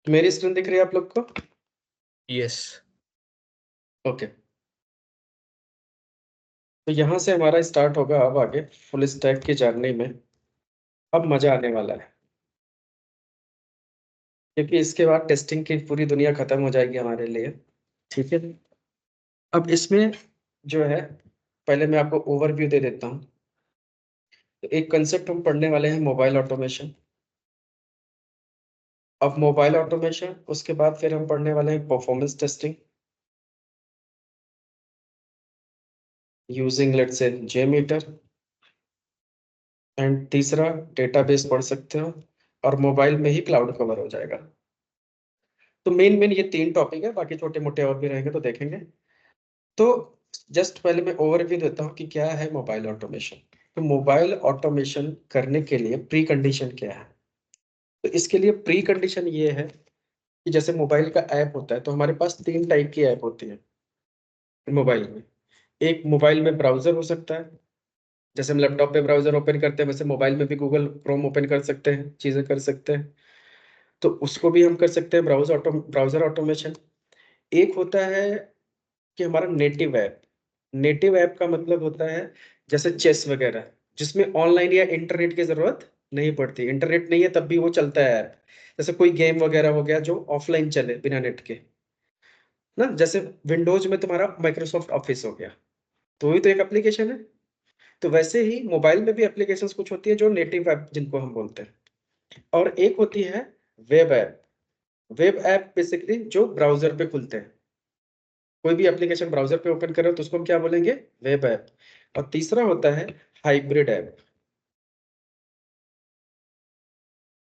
मेरी स्क्रीन दिख रही है आप लोग को? यस। ओके, तो यहाँ से हमारा स्टार्ट होगा अब आगे फुल स्टैक की जर्नी में। अब मजा आने वाला है, क्योंकि इसके बाद टेस्टिंग की पूरी दुनिया खत्म हो जाएगी हमारे लिए। ठीक है, अब इसमें जो है, पहले मैं आपको ओवरव्यू दे देता हूँ। तो एक कंसेप्ट हम पढ़ने वाले हैं, मोबाइल ऑटोमेशन। अब मोबाइल ऑटोमेशन, उसके बाद फिर हम पढ़ने वाले हैं performance testing using let's say JMeter। And तीसरा डेटाबेस पढ़ सकते हो, और मोबाइल में ही क्लाउड कवर हो जाएगा। तो मेन मेन ये 3 टॉपिक है, बाकी छोटे मोटे और भी रहेंगे तो देखेंगे। तो जस्ट पहले मैं ओवरव्यू देता हूँ कि क्या है मोबाइल ऑटोमेशन। तो मोबाइल ऑटोमेशन करने के लिए प्री कंडीशन क्या है? तो इसके लिए प्री कंडीशन ये है कि जैसे मोबाइल का ऐप होता है, तो हमारे पास 3 टाइप की ऐप होती है मोबाइल में। एक मोबाइल में ब्राउजर हो सकता है, जैसे हम लैपटॉप पे ब्राउजर ओपन करते हैं, वैसे मोबाइल में भी गूगल क्रोम ओपन कर सकते हैं, चीजें कर सकते हैं। तो उसको भी हम कर सकते हैं ब्राउजर ऑटोमेशन। एक होता है कि हमारा नेटिव ऐप। नेटिव ऐप का मतलब होता है जैसे चेस वगैरह, जिसमें ऑनलाइन या इंटरनेट की जरूरत नहीं पड़ती। इंटरनेट नहीं है तब भी वो चलता है ऐप। जैसे कोई गेम वगैरह हो गया जो ऑफलाइन चले बिना नेट के ना, जैसे विंडोज में तुम्हारा माइक्रोसॉफ्ट ऑफिस हो गया, तो वही तो एक एप्लीकेशन है। तो वैसे ही मोबाइल में भी एप्लीकेशंस कुछ होती है जो नेटिव ऐप जिनको हम बोलते हैं। और एक होती है web app. Web app basically जो ब्राउजर पे खुलते हैं, कोई भी एप्लीकेशन ब्राउजर पे ओपन करो तो उसको हम क्या बोलेंगे? Web app. और तीसरा होता है हाइब्रिड ऐप।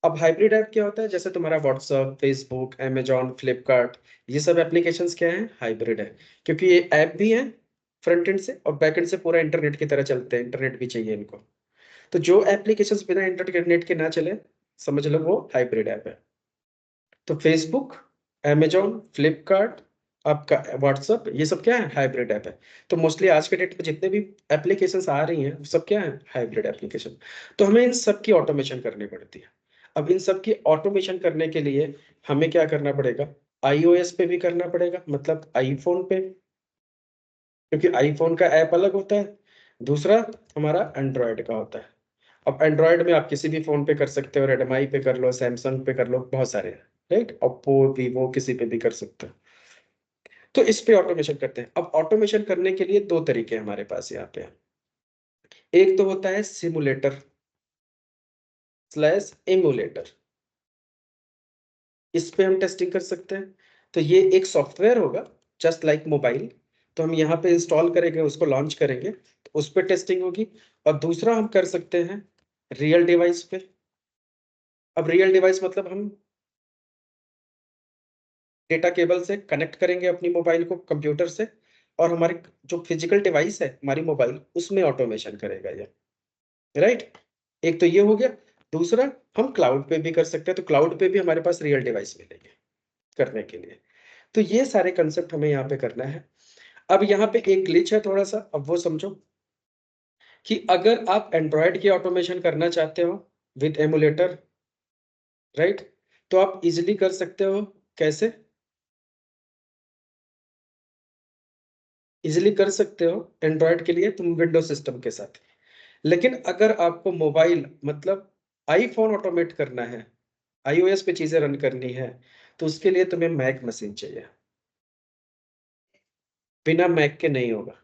अब हाइब्रिड ऐप क्या होता है? जैसे तुम्हारा व्हाट्सअप, फेसबुक, अमेजॉन, फ्लिपकार्ट, ये सब एप्लीकेशंस क्या है? हाइब्रिड है। क्योंकि ये ऐप भी है फ्रंट एंड से, और बैक एंड से पूरा इंटरनेट की तरह चलते हैं, इंटरनेट भी चाहिए इनको। तो जो एप्लीकेशंस बिना इंटरनेट के ना चले, समझ लो वो हाइब्रिड ऐप है। तो फेसबुक, अमेजॉन, फ्लिपकार्ट, आपका व्हाट्सअप, ये सब क्या है? हाइब्रिड ऐप है। तो मोस्टली आज के डेट में जितने भी एप्लीकेशंस आ रही हैं वो सब क्या है? Hybrid application. तो हमें इन सब की ऑटोमेशन करनी पड़ती है। अब इन सब की ऑटोमेशन करने के लिए हमें क्या करना पड़ेगा? iOS पे भी करना पड़ेगा, मतलब आईफोन पे, क्योंकि आईफोन का ऐप अलग होता है। दूसरा हमारा एंड्रॉयड का होता है। अब एंड्रॉयड में आप किसी भी फोन पे कर सकते हो, रेडमी पे कर लो, सैमसंग पे कर लो, बहुत सारे हैं। राइट, ओप्पो, वीवो, किसी पे भी कर सकते हो। तो इस पे ऑटोमेशन करते हैं। अब ऑटोमेशन करने के लिए 2 तरीके हमारे पास यहाँ पे। एक तो होता है सिमुलेटर स्लैश एमुलेटर। इस पे हम टेस्टिंग कर सकते हैं। तो ये एक सॉफ्टवेयर होगा जस्ट लाइक मोबाइल। तो हम यहाँ पे इंस्टॉल करेंगे, उसको लॉन्च करेंगे, तो उस पे टेस्टिंग होगी। और दूसरा हम कर सकते हैं रियल डिवाइस पे। अब रियल डिवाइस मतलब हम डेटा केबल से कनेक्ट करेंगे अपनी मोबाइल को कंप्यूटर से, और हमारी जो फिजिकल डिवाइस है हमारी मोबाइल, उसमें ऑटोमेशन करेगा ये। राइट, एक तो ये हो गया। दूसरा, हम क्लाउड पे भी कर सकते हैं, तो क्लाउड पे भी हमारे पास रियल डिवाइस मिलेंगे करने के लिए। तो ये सारे कंसेप्ट हमें यहाँ पे करना है। अब यहाँ पे एक ग्लिच है थोड़ा सा, अब वो समझो कि अगर आप एंड्रॉयड की ऑटोमेशन करना चाहते हो विद एमुलेटर, राइट, तो आप इजिली कर सकते हो। कैसे इजिली कर सकते हो एंड्रॉयड के लिए? तुम विंडोज सिस्टम के साथ। लेकिन अगर आपको मोबाइल मतलब आईफोन ऑटोमेट करना है, आईओएस पे चीजें रन करनी है, तो उसके लिए तुम्हें मैक मशीन चाहिए। बिना मैक के नहीं होगा।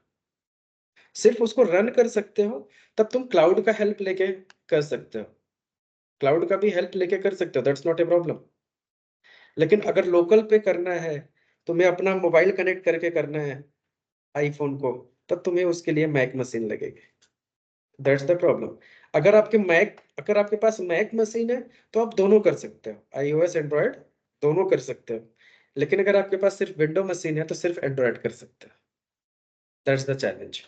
सिर्फ उसको रन कर सकते हो, तब तुम क्लाउड का हेल्प लेके कर सकते हो। क्लाउड का भी हेल्प लेके कर सकते हो, दैट्स नॉट ए प्रॉब्लम। लेकिन अगर लोकल पे करना है, तुम्हें अपना मोबाइल कनेक्ट करके करना है आईफोन को, तब तुम्हें उसके लिए मैक मशीन लगेगी। That's the problem. अगर आपके पास मैक मशीन है, तो आप दोनों कर सकते हो, आईओएस एंड्रॉयड दोनों कर सकते हो। लेकिन अगर आपके पास सिर्फ विंडो मशीन है, तो सिर्फ एंड्रॉयड कर सकते हो। That's the challenge.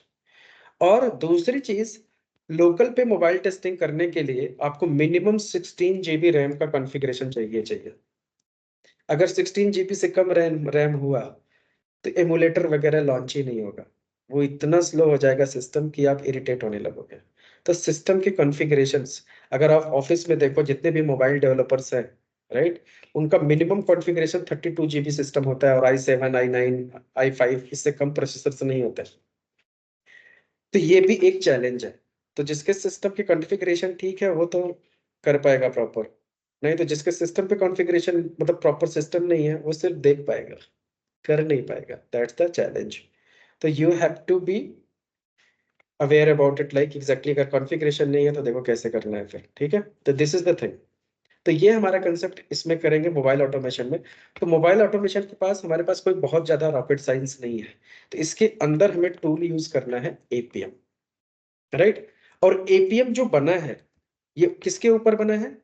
और दूसरी चीज, लोकल पे मोबाइल टेस्टिंग करने के लिए आपको मिनिमम 16 GB रैम का कॉन्फ़िगरेशन चाहिए। अगर 16 GB से कम रैम हुआ, तो एमुलेटर वगैरह लॉन्च ही नहीं होगा। वो इतना स्लो हो जाएगा सिस्टम कि आप इरिटेट होने लगोगे। तो सिस्टम के कॉन्फ़िगरेशंस, अगर आप ऑफिस में देखो जितने भी मोबाइल डेवलपर्स हैं, राइट। उनका मिनिमम कॉन्फ़िगरेशन 32 GB सिस्टम होता है और i7 i9 i5 इससे कम प्रोसेसर से नहीं होता है। तो ये भी एक चैलेंज है। तो जिसके सिस्टम की कॉन्फ़िगरेशन ठीक है वो तो कर पाएगा प्रॉपर, नहीं तो जिसके सिस्टम पे कॉन्फ़िगरेशन मतलब प्रॉपर सिस्टम नहीं है वो सिर्फ देख पाएगा, कर नहीं पाएगा। That's the challenge. तो you have to be aware about it, like exactly अगर कॉन्फ़िगरेशन नहीं है तो देखो कैसे करना है फिर, ठीक है। तो दिस इज द थिंग। तो ये हमारा कंसेप्ट इसमें करेंगे मोबाइल ऑटोमेशन में। तो मोबाइल ऑटोमेशन के पास हमारे पास कोई बहुत ज्यादा रॉकेट साइंस नहीं है। तो इसके अंदर हमें टूल यूज करना है एपीएम, राइट। और एपीएम जो बना है ये किसके ऊपर बना है?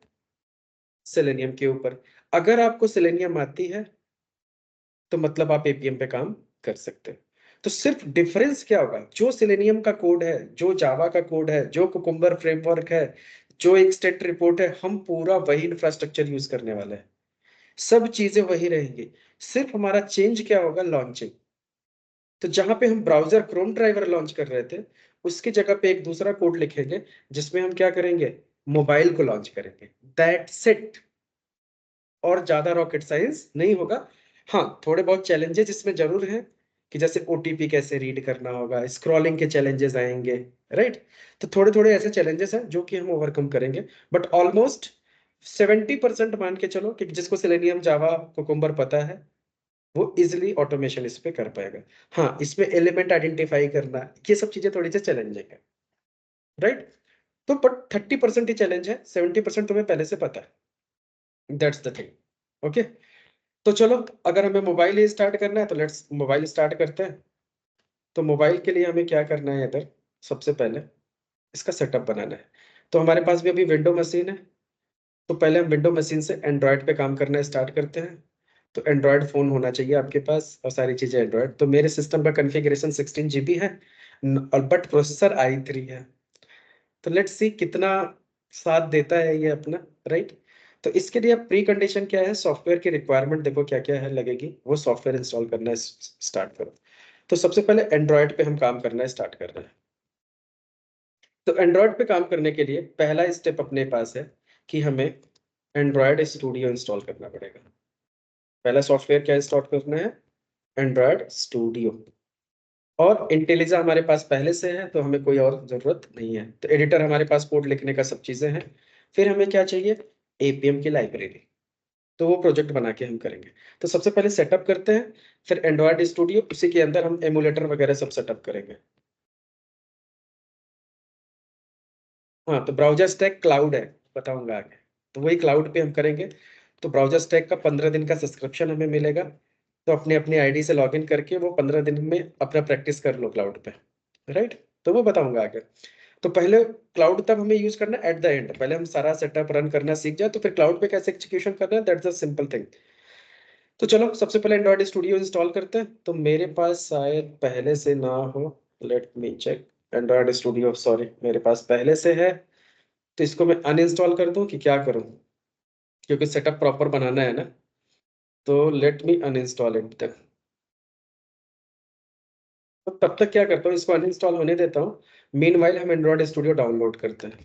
सेलेनियम के ऊपर। अगर आपको सेलेनियम आती है तो मतलब आप एपीएम पे काम कर सकते हो। तो सिर्फ डिफरेंस क्या होगा, जो सेलेनियम का कोड है, जो जावा का कोड है, जो कुकुम्बर फ्रेमवर्क है, जो एक स्टेट रिपोर्ट है, हम पूरा वही इंफ्रास्ट्रक्चर यूज करने वाले हैं। सब चीजें वही रहेंगी। सिर्फ हमारा चेंज क्या होगा, लॉन्चिंग। तो जहां पे हम ब्राउजर क्रोम ड्राइवर लॉन्च कर रहे थे उसकी जगह पे एक दूसरा कोड लिखेंगे जिसमें हम क्या करेंगे, मोबाइल को लॉन्च करेंगे। That's it. और ज्यादा रॉकेट साइंस नहीं होगा। हाँ, थोड़े बहुत चैलेंजेस इसमें जरूर हैं कि जैसे ओटीपी कैसे रीड करना होगा, स्क्रॉलिंग के चैलेंजेस आएंगे, राइट। तो थोड़े थोड़े ऐसे चैलेंजेस हैं जो कि हम ओवरकम करेंगे। बट ऑलमोस्ट 70% मान के चलो कि जिसको सेलेनियम जावा कुकुम्बर पता है वो इजिली ऑटोमेशन इस पे कर पाएगा। हाँ, इसमें एलिमेंट आइडेंटिफाई करना, ये सब चीजें थोड़ी सी चैलेंजिंग है, राइट। तो बट 30% ही चैलेंज है, 70% तुम्हें पहले से पता है। That's the thing. ओके। तो चलो, अगर हमें मोबाइल ही स्टार्ट करना है तो लेट्स मोबाइल स्टार्ट करते हैं। तो मोबाइल के लिए हमें क्या करना है इधर, सबसे पहले इसका सेटअप बनाना है। तो हमारे पास भी अभी विंडो मशीन है। तो पहले हम विंडो मशीन से एंड्रॉयड पे काम करना स्टार्ट करते हैं। तो एंड्रॉयड फोन होना चाहिए आपके पास और सारी चीजें एंड्रॉयड। तो मेरे सिस्टम का कॉन्फ़िगरेशन 16 GB है और बट प्रोसेसर i3 है। तो लेट्स सी कितना साथ देता है ये अपना, राइट। तो इसके लिए प्री कंडीशन क्या है, सॉफ्टवेयर की रिक्वायरमेंट देखो क्या क्या है लगेगी, वो सॉफ्टवेयर इंस्टॉल करना स्टार्ट करो। तो सबसे पहले एंड्रॉयड पे हम काम करना स्टार्ट कर रहे हैं। तो एंड्रॉयड पे काम करने के लिए पहला स्टेप अपने पास है कि हमें एंड्रॉयड स्टूडियो इंस्टॉल करना पड़ेगा। पहला सॉफ्टवेयर क्या इंस्टॉल करना है, एंड्रॉयड स्टूडियो। और इंटेलिजा हमारे पास पहले से है तो हमें कोई और जरूरत नहीं है। तो एडिटर हमारे पास कोड लिखने का सब चीजें हैं। फिर हमें क्या चाहिए, एपीएम की लाइब्रेरी। तो वो प्रोजेक्ट बना के हम करेंगे। तो सबसे पहले सेटअप करते हैं, फिर एंड्रॉयड स्टूडियो, उसी के अंदर हम एमुलेटर वगैरह सब सेटअप करेंगे। हाँ, तो ब्राउज़र स्टैक क्लाउड है, बताऊंगा आगे। तो वही क्लाउड पे हम करेंगे। तो ब्राउज़र स्टैक का 15 दिन का सब्सक्रिप्शन हमें मिलेगा। तो अपनी अपनी आईडी से लॉगिन करके वो 15 दिन में अपना प्रैक्टिस कर लो क्लाउड पे, राइट। तो वो बताऊंगा आगे। तो पहले क्लाउड तब हमें यूज करना एट द एंड, पहले हम सारा सेटअप रन करना सीख जाए तो फिर क्लाउड पे कैसे एग्जीक्यूशन करना है, दैट्स अ सिंपल थिंग। तो चलो सबसे पहले एंड्रॉइड स्टूडियो इंस्टॉल करते हैं। तो मेरे पास शायद पहले से ना हो, let me check. Android studio sorry मेरे पास पहले से है। तो इसको मैं अनइंस्टॉल कर दूं कि क्या करूं, क्योंकि सेटअप प्रॉपर बनाना है ना। तो लेट मी अनइंस्टॉल इट तक। तो तब तक क्या करता हूँ, इसको अनइंस्टॉल होने देता हूँ। मीनवाइल हम एंड्रॉइड स्टूडियो डाउनलोड करते हैं।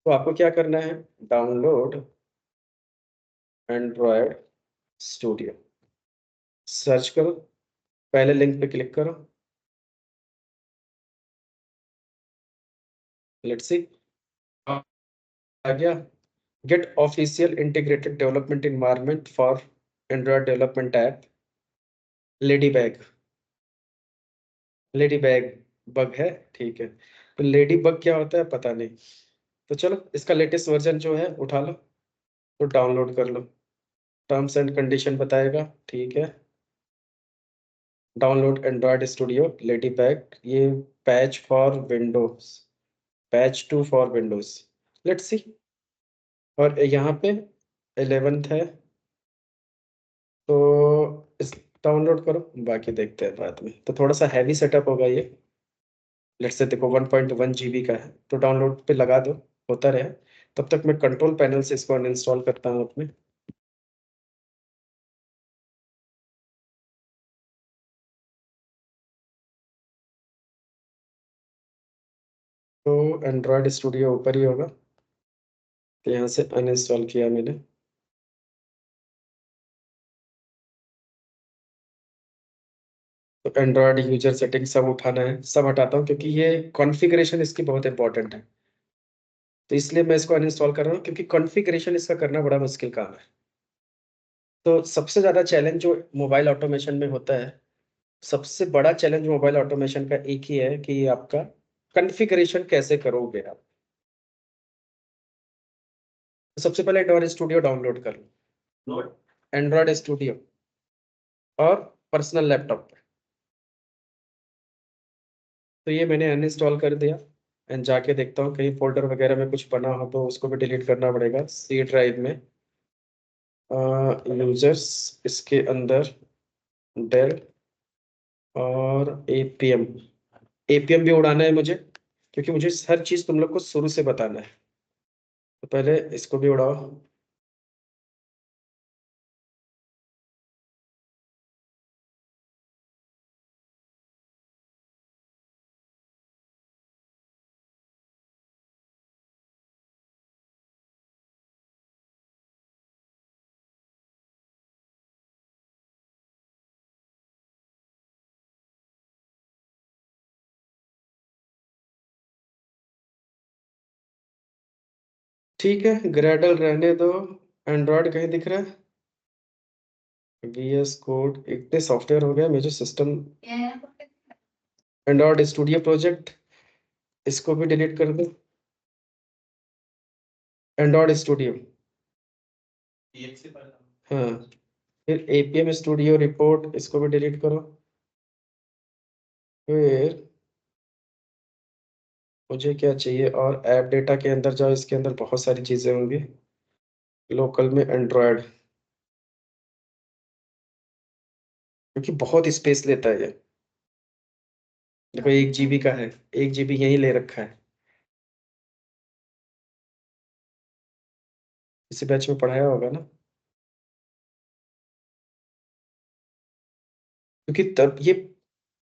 तो आपको क्या करना है, डाउनलोड एंड्रॉइड स्टूडियो, सर्च करो, पहले लिंक पे क्लिक करो। लेट्स सी आ गया, get official integrated development environment for Android development app Ladybug. Ladybug bug है, ठीक है। तो लेडी बग क्या होता है पता नहीं। तो चलो इसका लेटेस्ट वर्जन जो है उठा लो, तो डाउनलोड कर लो। टर्म्स एंड कंडीशन बताएगा, ठीक है। Download Android Studio Ladybug, ये patch for Windows, patch 2 for Windows. Let's see. और यहाँ पे 11th है। तो इस डाउनलोड करो, बाकी देखते हैं बाद में। तो थोड़ा सा हैवी सेटअप होगा ये। लेट्स से देखो 1.1 GB का है, तो डाउनलोड पे लगा दो, होता रहे। तब तक मैं कंट्रोल पैनल से इसको अनइंस्टॉल करता हूँ अपने। तो एंड्रॉयड स्टूडियो ऊपर ही होगा। तो यहाँ से अनइंस्टॉल किया मैंने। तो एंड्रॉयड यूजर सेटिंग सब उठाना है, सब हटाता हूँ क्योंकि ये कॉन्फ़िगरेशन इसकी बहुत इंपॉर्टेंट है। तो इसलिए मैं इसको अनइंस्टॉल कर रहा हूँ क्योंकि कॉन्फ़िगरेशन इसका करना बड़ा मुश्किल काम है। तो सबसे ज़्यादा चैलेंज जो मोबाइल ऑटोमेशन में होता है, सबसे बड़ा चैलेंज मोबाइल ऑटोमेशन का एक ही है कि आपका कॉन्फ़िगरेशन कैसे करोगे आप। तो सबसे पहले एंड्रॉयड स्टूडियो डाउनलोड कर लो, एंड्रॉयड स्टूडियो और पर्सनल लैपटॉप पे। तो ये मैंने अनइंस्टॉल कर दिया एंड जाके देखता हूँ कहीं फोल्डर वगैरह में कुछ बना हो तो उसको भी डिलीट करना पड़ेगा। सी ड्राइव में यूजर्स, इसके अंदर डेल और एपीएम, एपीएम भी उड़ाना है मुझे क्योंकि मुझे हर चीज तुम लोग को शुरू से बताना है। तो पहले इसको भी उड़ाओ। ठीक है, ग्रेडल रहने दो। एंड्रॉयड कहीं दिख रहा है? वीएस कोड, इतने सॉफ्टवेयर हो गया मुझे सिस्टम। एंड्रॉयड स्टूडियो प्रोजेक्ट, इसको भी डिलीट कर दो। एंड्रॉयड स्टूडियो, हाँ। फिर एपीएम स्टूडियो रिपोर्ट, इसको भी डिलीट करो। फिर मुझे क्या चाहिए, और ऐप डेटा के अंदर जाओ, इसके अंदर बहुत सारी चीजें होंगी। लोकल में एंड्रॉयड, क्योंकि बहुत स्पेस लेता है ये। देखो 1 GB का है, 1 GB यहीं ले रखा है। इसी बैच में पढ़ाया होगा ना, क्योंकि तब ये,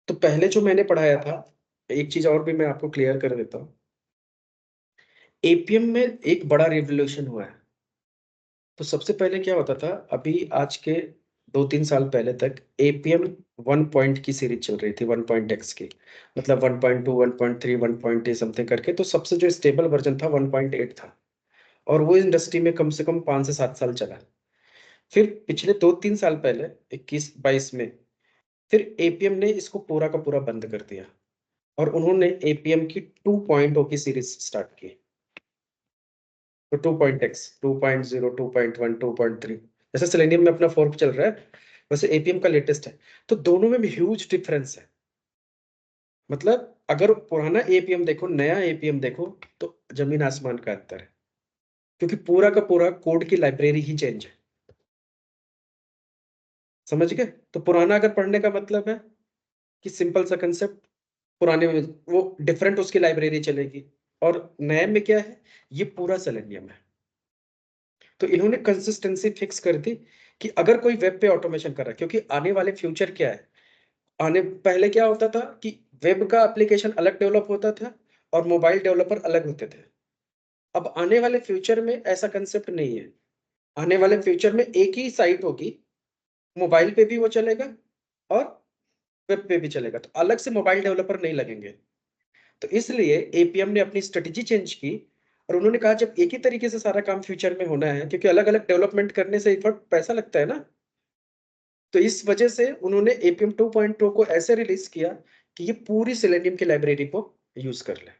तो पहले जो मैंने पढ़ाया था, एक चीज और भी मैं आपको क्लियर कर देता हूँ। एपीएम में एक बड़ा रिवोल्यूशन हुआ है। तो सबसे पहले क्या होता था, अभी आज के 2-3 साल पहले तक एपीएम 1 पॉइंट की सीरीज चल रही थी, 1 पॉइंट एक्स की। मतलब 1.2, 1.3, 1 पॉइंट समथिंग करके। तो सबसे जो स्टेबल वर्जन था 1.8 था, और वो इंडस्ट्री में कम से कम 5 से 7 साल चला। फिर पिछले 2-3 साल पहले 21-22 में फिर एपीएम ने इसको पूरा का पूरा बंद कर दिया, और उन्होंने एपीएम की 2.0 की सीरीज स्टार्ट की। तो 2.x, 2.0, 2.1, 2.3, जैसे सेलेनियम में अपना 4 चल रहा है, वैसे एपीएम का लेटेस्ट है। तो दोनों में भी ह्यूज डिफरेंस है। मतलब अगर पुराना एपीएम देखो, नया एपीएम देखो, तो जमीन आसमान का अंतर है, क्योंकि पूरा का पूरा कोड की लाइब्रेरी ही चेंज है। समझ गए? तो पुराना अगर पढ़ने का मतलब है कि सिंपल सा कंसेप्ट, पुराने में वो डिफरेंट उसकी लाइब्रेरी चलेगी, और नए में क्या है, ये पूरा सेलेनियम है। तो इन्होंने कंसिस्टेंसी फिक्स कर दी कि अगर कोई वेब पे ऑटोमेशन कर रहा है, क्योंकि आने वाले फ्यूचर क्या है, आने पहले क्या होता था कि वेब का एप्लीकेशन अलग डेवलप होता था और मोबाइल डेवलपर अलग होते थे। अब आने वाले फ्यूचर में ऐसा कंसेप्ट नहीं है। आने वाले फ्यूचर में एक ही साइट होगी, मोबाइल पे भी वो चलेगा और वेब पे भी चलेगा, तो अलग से मोबाइल डेवलपर नहीं लगेंगे। तो इसलिए एपीएम ने अपनी स्ट्रेटेजी चेंज की, और उन्होंने कहा जब एक ही तरीके से सारा काम फ्यूचर में होना है, क्योंकि अलग अलग डेवलपमेंट करने से इफर्ट पैसा लगता है ना, तो इस वजह से उन्होंने एपीएम 2.2 को ऐसे रिलीज किया कि ये पूरी सेलेनियम की लाइब्रेरी को यूज कर ले।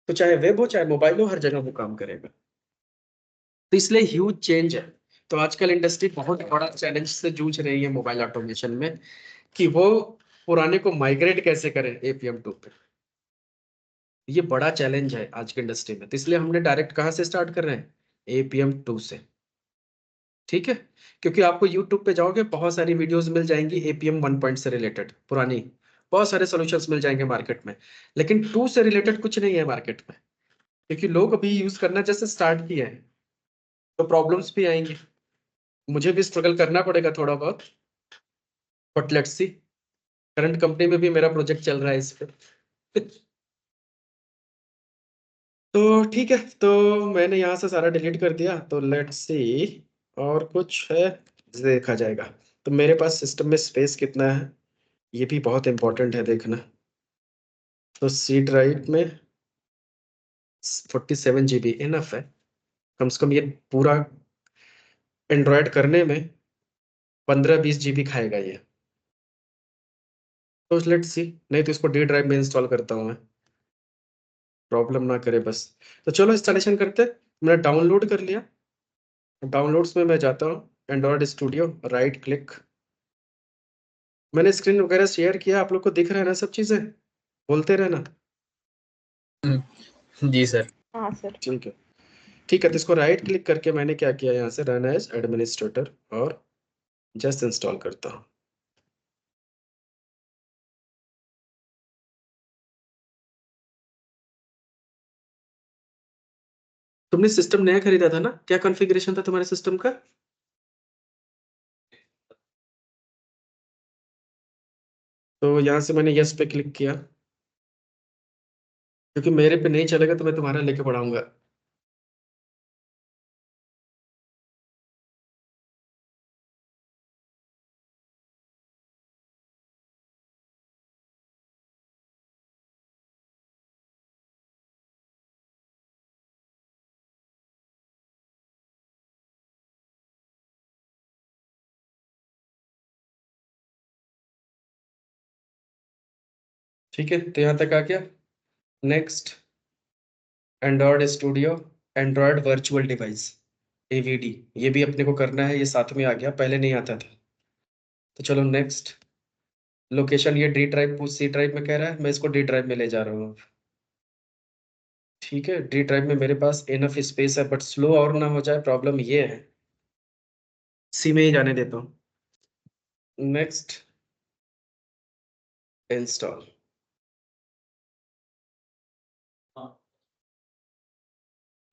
तो चाहे वेब हो चाहे मोबाइल हो, हर जगह वो काम करेगा। तो इसलिए ह्यूज चेंज है। तो आजकल इंडस्ट्री बहुत बड़ा चैलेंज से जूझ रही है मोबाइल ऑटोमेशन में, कि वो पुराने को माइग्रेट कैसे करें एपीएम 2 पे। ये बड़ा चैलेंज है आज की इंडस्ट्री में, तो इसलिए हमने डायरेक्ट कहाँ से स्टार्ट कर रहे हैं, एपीएम 2 से। ठीक है? क्योंकि आपको यूट्यूब पे जाओगे, बहुत सारी वीडियोस मिल जाएंगी एपीएम 1 से रिलेटेड पुरानी, बहुत सारे सॉल्यूशंस मिल जाएंगे मार्केट में। लेकिन 2 से रिलेटेड कुछ नहीं है मार्केट में, क्योंकि लोग अभी यूज करना जैसे स्टार्ट किए हैं। तो प्रॉब्लम्स भी आएंगी, मुझे भी स्ट्रगल करना पड़ेगा थोड़ा बहुत, but let's see. Current company में भी मेरा प्रोजेक्ट चल रहा है इस पे। तो ठीक है, तो मैंने यहाँ से सारा डिलीट कर दिया, तो लेट्स सी और कुछ है, देखा जाएगा। तो मेरे पास सिस्टम में स्पेस कितना है, ये भी बहुत इंपॉर्टेंट है देखना। तो सी ड्राइव में 47 GB इनफ है, कम से कम ये पूरा एंड्रॉयड करने में 15-20 GB खाएगा ये। तो लेट्स सी, नहीं तो इसको डी ड्राइव में इंस्टॉल करता हूँ मैं, प्रॉब्लम ना करे बस। तो चलो इंस्टॉलेशन करते। मैंने डाउनलोड कर लिया, डाउनलोड्स में मैं जाता हूँ, एंड्रॉयड स्टूडियो, राइट क्लिक। मैंने स्क्रीन वगैरह शेयर किया, आप लोग को दिख रहा है ना सब चीजें? बोलते रहना। जी सर। हाँ सर। ठीक है, ठीक है। तो इसको राइट क्लिक करके मैंने क्या किया, यहाँ से रन एज एडमिनिस्ट्रेटर और जस्ट इंस्टॉल करता हूँ। तुमने सिस्टम नया खरीदा था ना, क्या कॉन्फ़िगरेशन था तुम्हारे सिस्टम का? तो यहाँ से मैंने यस पे क्लिक किया, क्योंकि मेरे पे नहीं चलेगा तो मैं तुम्हारा लेके पढ़ाऊंगा। ठीक है, तो यहाँ तक आ गया। Next, Android studio, Android virtual device, AVD, ये भी अपने को करना है, ये साथ में आ गया, पहले नहीं आता था। तो चलो नेक्स्ट, लोकेशन ये डी ड्राइव सी ड्राइव में कह रहा है, मैं इसको डी ड्राइव में ले जा रहा हूँ। ठीक है, डी ड्राइव में मेरे पास इनफ स्पेस है, बट स्लो और ना हो जाए, प्रॉब्लम ये है। सी में ही जाने देता हूँ। Next, install.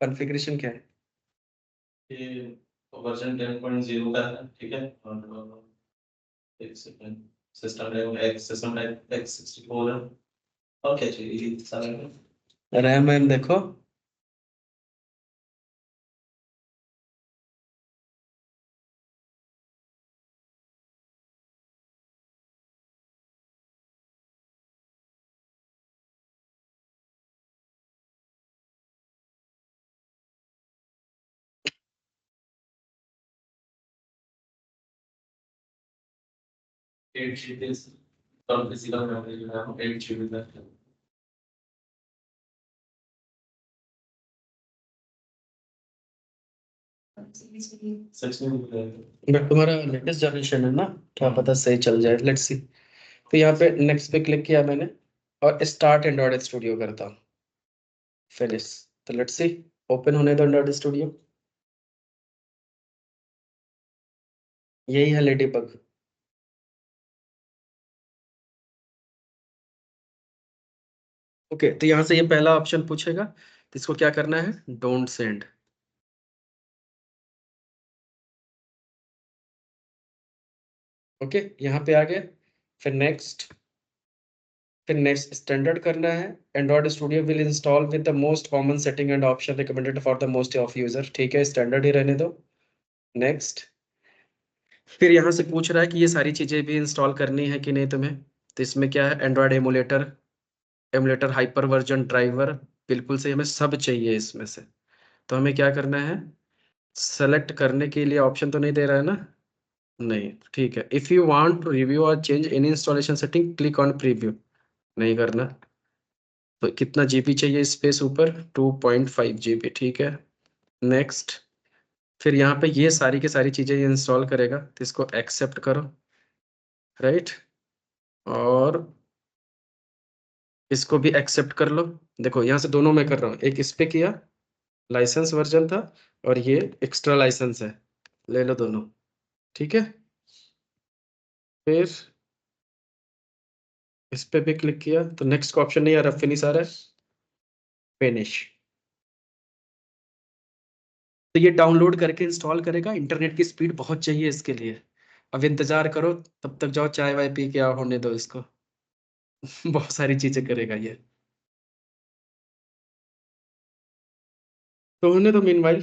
कॉन्फ़िगरेशन क्या है? ये वर्जन 10.0 का है, ठीक है। और एक सेकंड, सिस्टम टाइप x64 है। ओके जी, ये सारा है। रैम वैम देखो। 8 GB कम फिजिकल मेमोरी जो है वो 8 GB का है। सच में बट तुम्हारा लेटेस्ट जनरेशन है ना, क्या पता सही चल जाए, लेट्स सी। तो यहाँ पे नेक्स्ट पे क्लिक किया मैंने, और स्टार्ट एंड्रॉयड स्टूडियो करता हूँ, फिनिश। तो लेट्स सी, ओपन होने दो एंड्रॉयड स्टूडियो। यही है लेडी बग। ओके, तो यहाँ से ये पहला ऑप्शन पूछेगा, तो इसको क्या करना है, डोंट सेंड। ओके, यहाँ पे आ गए। फिर नेक्स्ट, फिर नेक्स्ट स्टैंडर्ड करना है। Android studio will install with the most common setting and option recommended for the most of user. ठीक है, स्टैंडर्ड ही रहने दो। नेक्स्ट, फिर यहाँ से पूछ रहा है कि ये सारी चीजें भी इंस्टॉल करनी है कि नहीं तुम्हें। तो इसमें क्या है, Android emulator, emulator hyper version driver, बिल्कुल सही, हमें सब चाहिए इसमें से। तो हमें क्या करना है, सेलेक्ट करने के लिए ऑप्शन तो नहीं दे रहा है ना? नहीं, ठीक है। If you want to review or change any installation setting, click on preview. नहीं करना। तो कितना जीबी चाहिए स्पेस ऊपर, 2.5 GB, ठीक है। नेक्स्ट, फिर यहाँ पे ये सारी की सारी चीजें ये इंस्टॉल करेगा, तो इसको एक्सेप्ट करो, राइट। और इसको भी एक्सेप्ट कर लो। देखो यहाँ से दोनों में कर रहा हूँ, एक इस पे किया, लाइसेंस वर्जन था, और ये एक्स्ट्रा लाइसेंस है, ले लो दोनों। ठीक है, फिर इस पे भी क्लिक किया, तो नेक्स्ट का ऑप्शन नहीं आ रहा, फिनिश आ रहा है, फिनिश। तो ये डाउनलोड करके इंस्टॉल करेगा, इंटरनेट की स्पीड बहुत चाहिए इसके लिए। अब इंतजार करो, तब तक जाओ चाय वाय पी के आओ, होने दो इसको। बहुत सारी चीजें करेगा ये, तो होने दो मीनवाइल।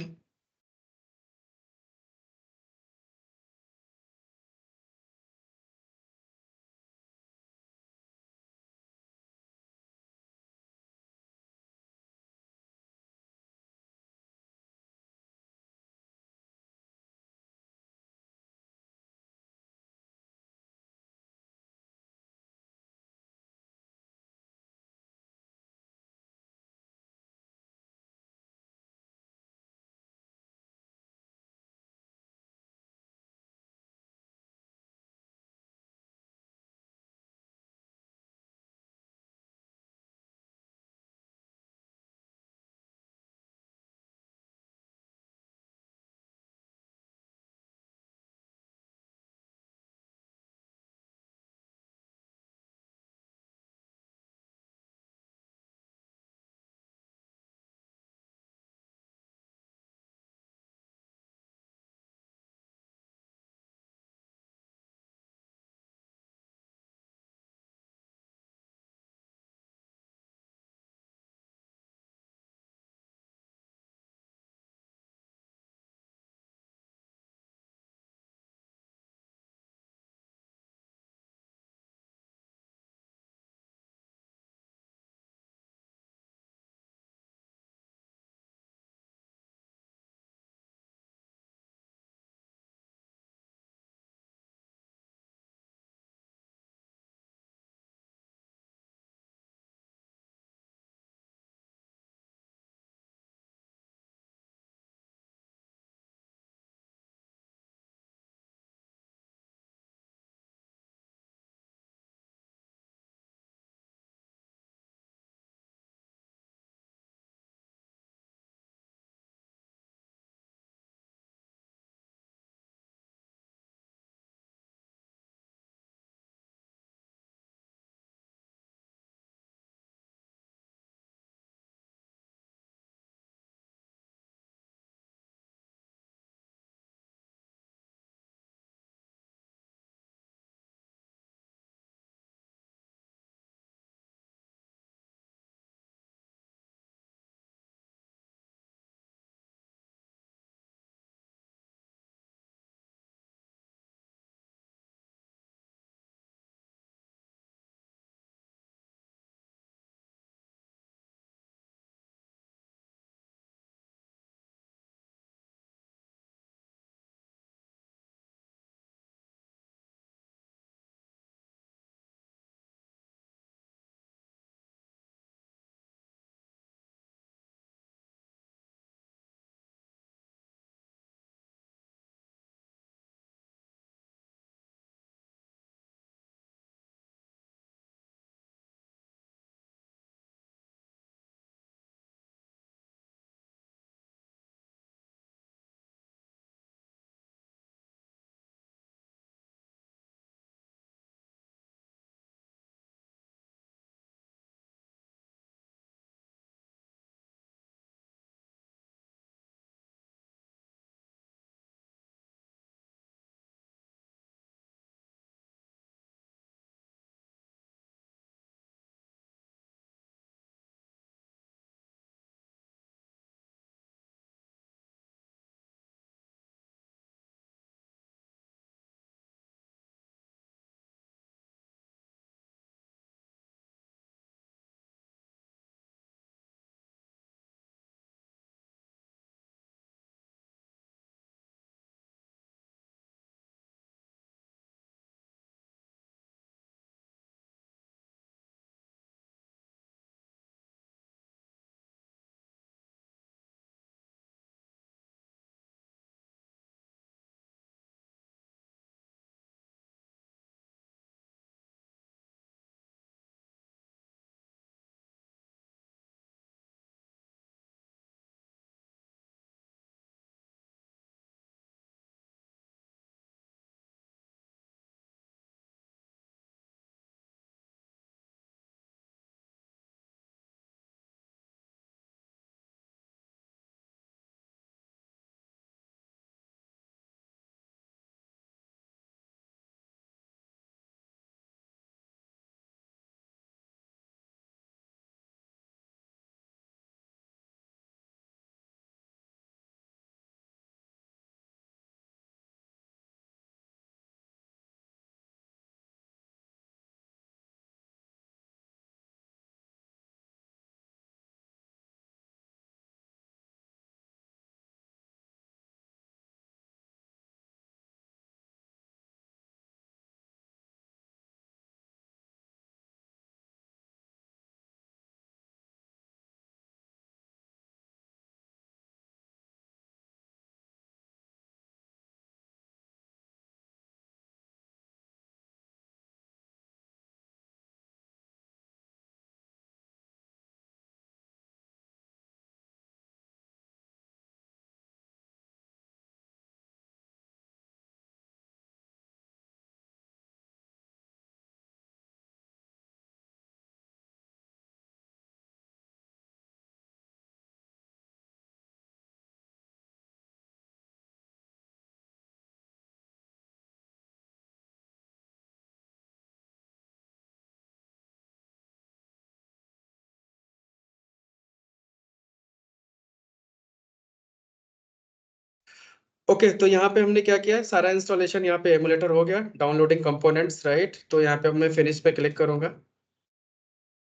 ओके तो यहाँ पे हमने क्या किया है, सारा इंस्टॉलेशन यहाँ पे एमुलेटर हो गया, डाउनलोडिंग कंपोनेंट्स राइट। तो यहाँ पे मैं फिनिश पे क्लिक करूंगा,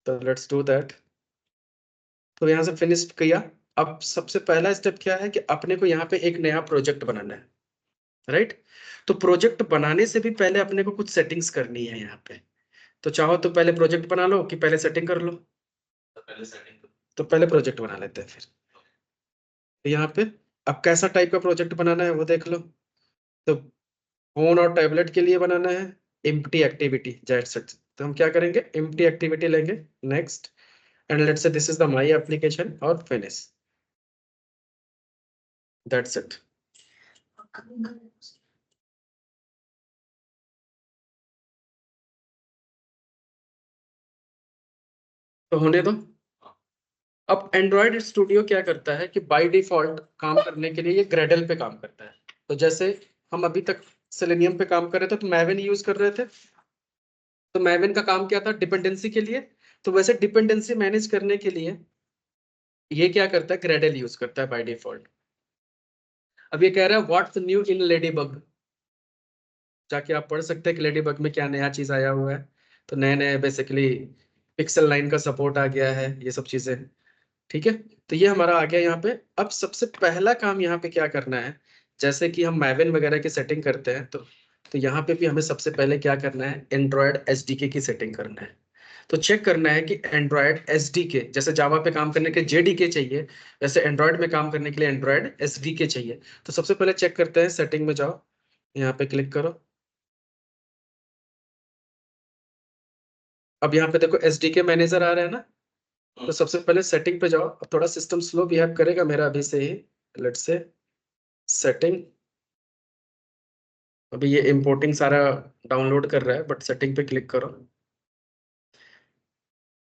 तो लेट्स डू दैट। तो यहाँ से फिनिश किया। अब सबसे पहला स्टेप क्या है कि अपने को यहाँ पे एक नया प्रोजेक्ट बनाना है, राइट। तो प्रोजेक्ट बनाने से भी पहले अपने को कुछ सेटिंग्स करनी है यहाँ पे। तो चाहो तो पहले प्रोजेक्ट बना लो कि पहले सेटिंग कर लो। तो पहले सेटिंग तो पहले प्रोजेक्ट बना लेते हैं फिर। तो यहाँ पे अब कैसा टाइप का प्रोजेक्ट बनाना है वो देख लो। तो फोन और टैबलेट के लिए बनाना है एम्प्टी एक्टिविटी जेट सेट। तो हम क्या करेंगे, एम्प्टी एक्टिविटी लेंगे, next, and let's say this is the my application और फिनिश, दैट्स इट। तो होने दो। अब एंड्रॉयड स्टूडियो क्या करता है कि बाय डिफॉल्ट काम करने के लिए ये ग्रेडल पे काम करता है। तो जैसे हम अभी तक सेलेनियम पे काम कर रहे थे तो मैविन यूज कर रहे थे। तो मैविन का काम क्या था, डिपेंडेंसी के लिए। तो वैसे डिपेंडेंसी मैनेज करने के लिए ये क्या करता है, ग्रेडल यूज करता है बाय डिफॉल्ट। अब ये कह रहा है व्हाट्स न्यू इन लेडीबग, जाके आप पढ़ सकते हैं कि लेडीबग में क्या नया चीज आया हुआ है। तो नए नए बेसिकली पिक्सल 9 का सपोर्ट आ गया है, ये सब चीजें। ठीक है, तो ये हमारा आ गया यहाँ पे। अब सबसे पहला काम यहाँ पे क्या करना है, जैसे कि हम मैविन वगैरह की सेटिंग करते हैं तो यहाँ पे भी हमें सबसे पहले क्या करना है, एंड्रॉयड एसडीके की सेटिंग करना है। तो चेक करना है कि एंड्रॉयड एसडीके, जैसे जावा पे काम करने के जेडीके चाहिए, वैसे एंड्रॉयड में काम करने के लिए एंड्रॉयड एसडीके चाहिए। तो सबसे पहले चेक करते हैं, सेटिंग में जाओ, यहाँ पे क्लिक करो। अब यहाँ पे देखो एसडीके मैनेजर आ रहा है ना। तो सबसे पहले सेटिंग पे जाओ। अब थोड़ा सिस्टम स्लो बिहेव करेगा मेरा अभी से ही, लेट्स से सेटिंग। अभी ये इंपोर्टिंग सारा डाउनलोड कर रहा है, बट सेटिंग पे क्लिक करो।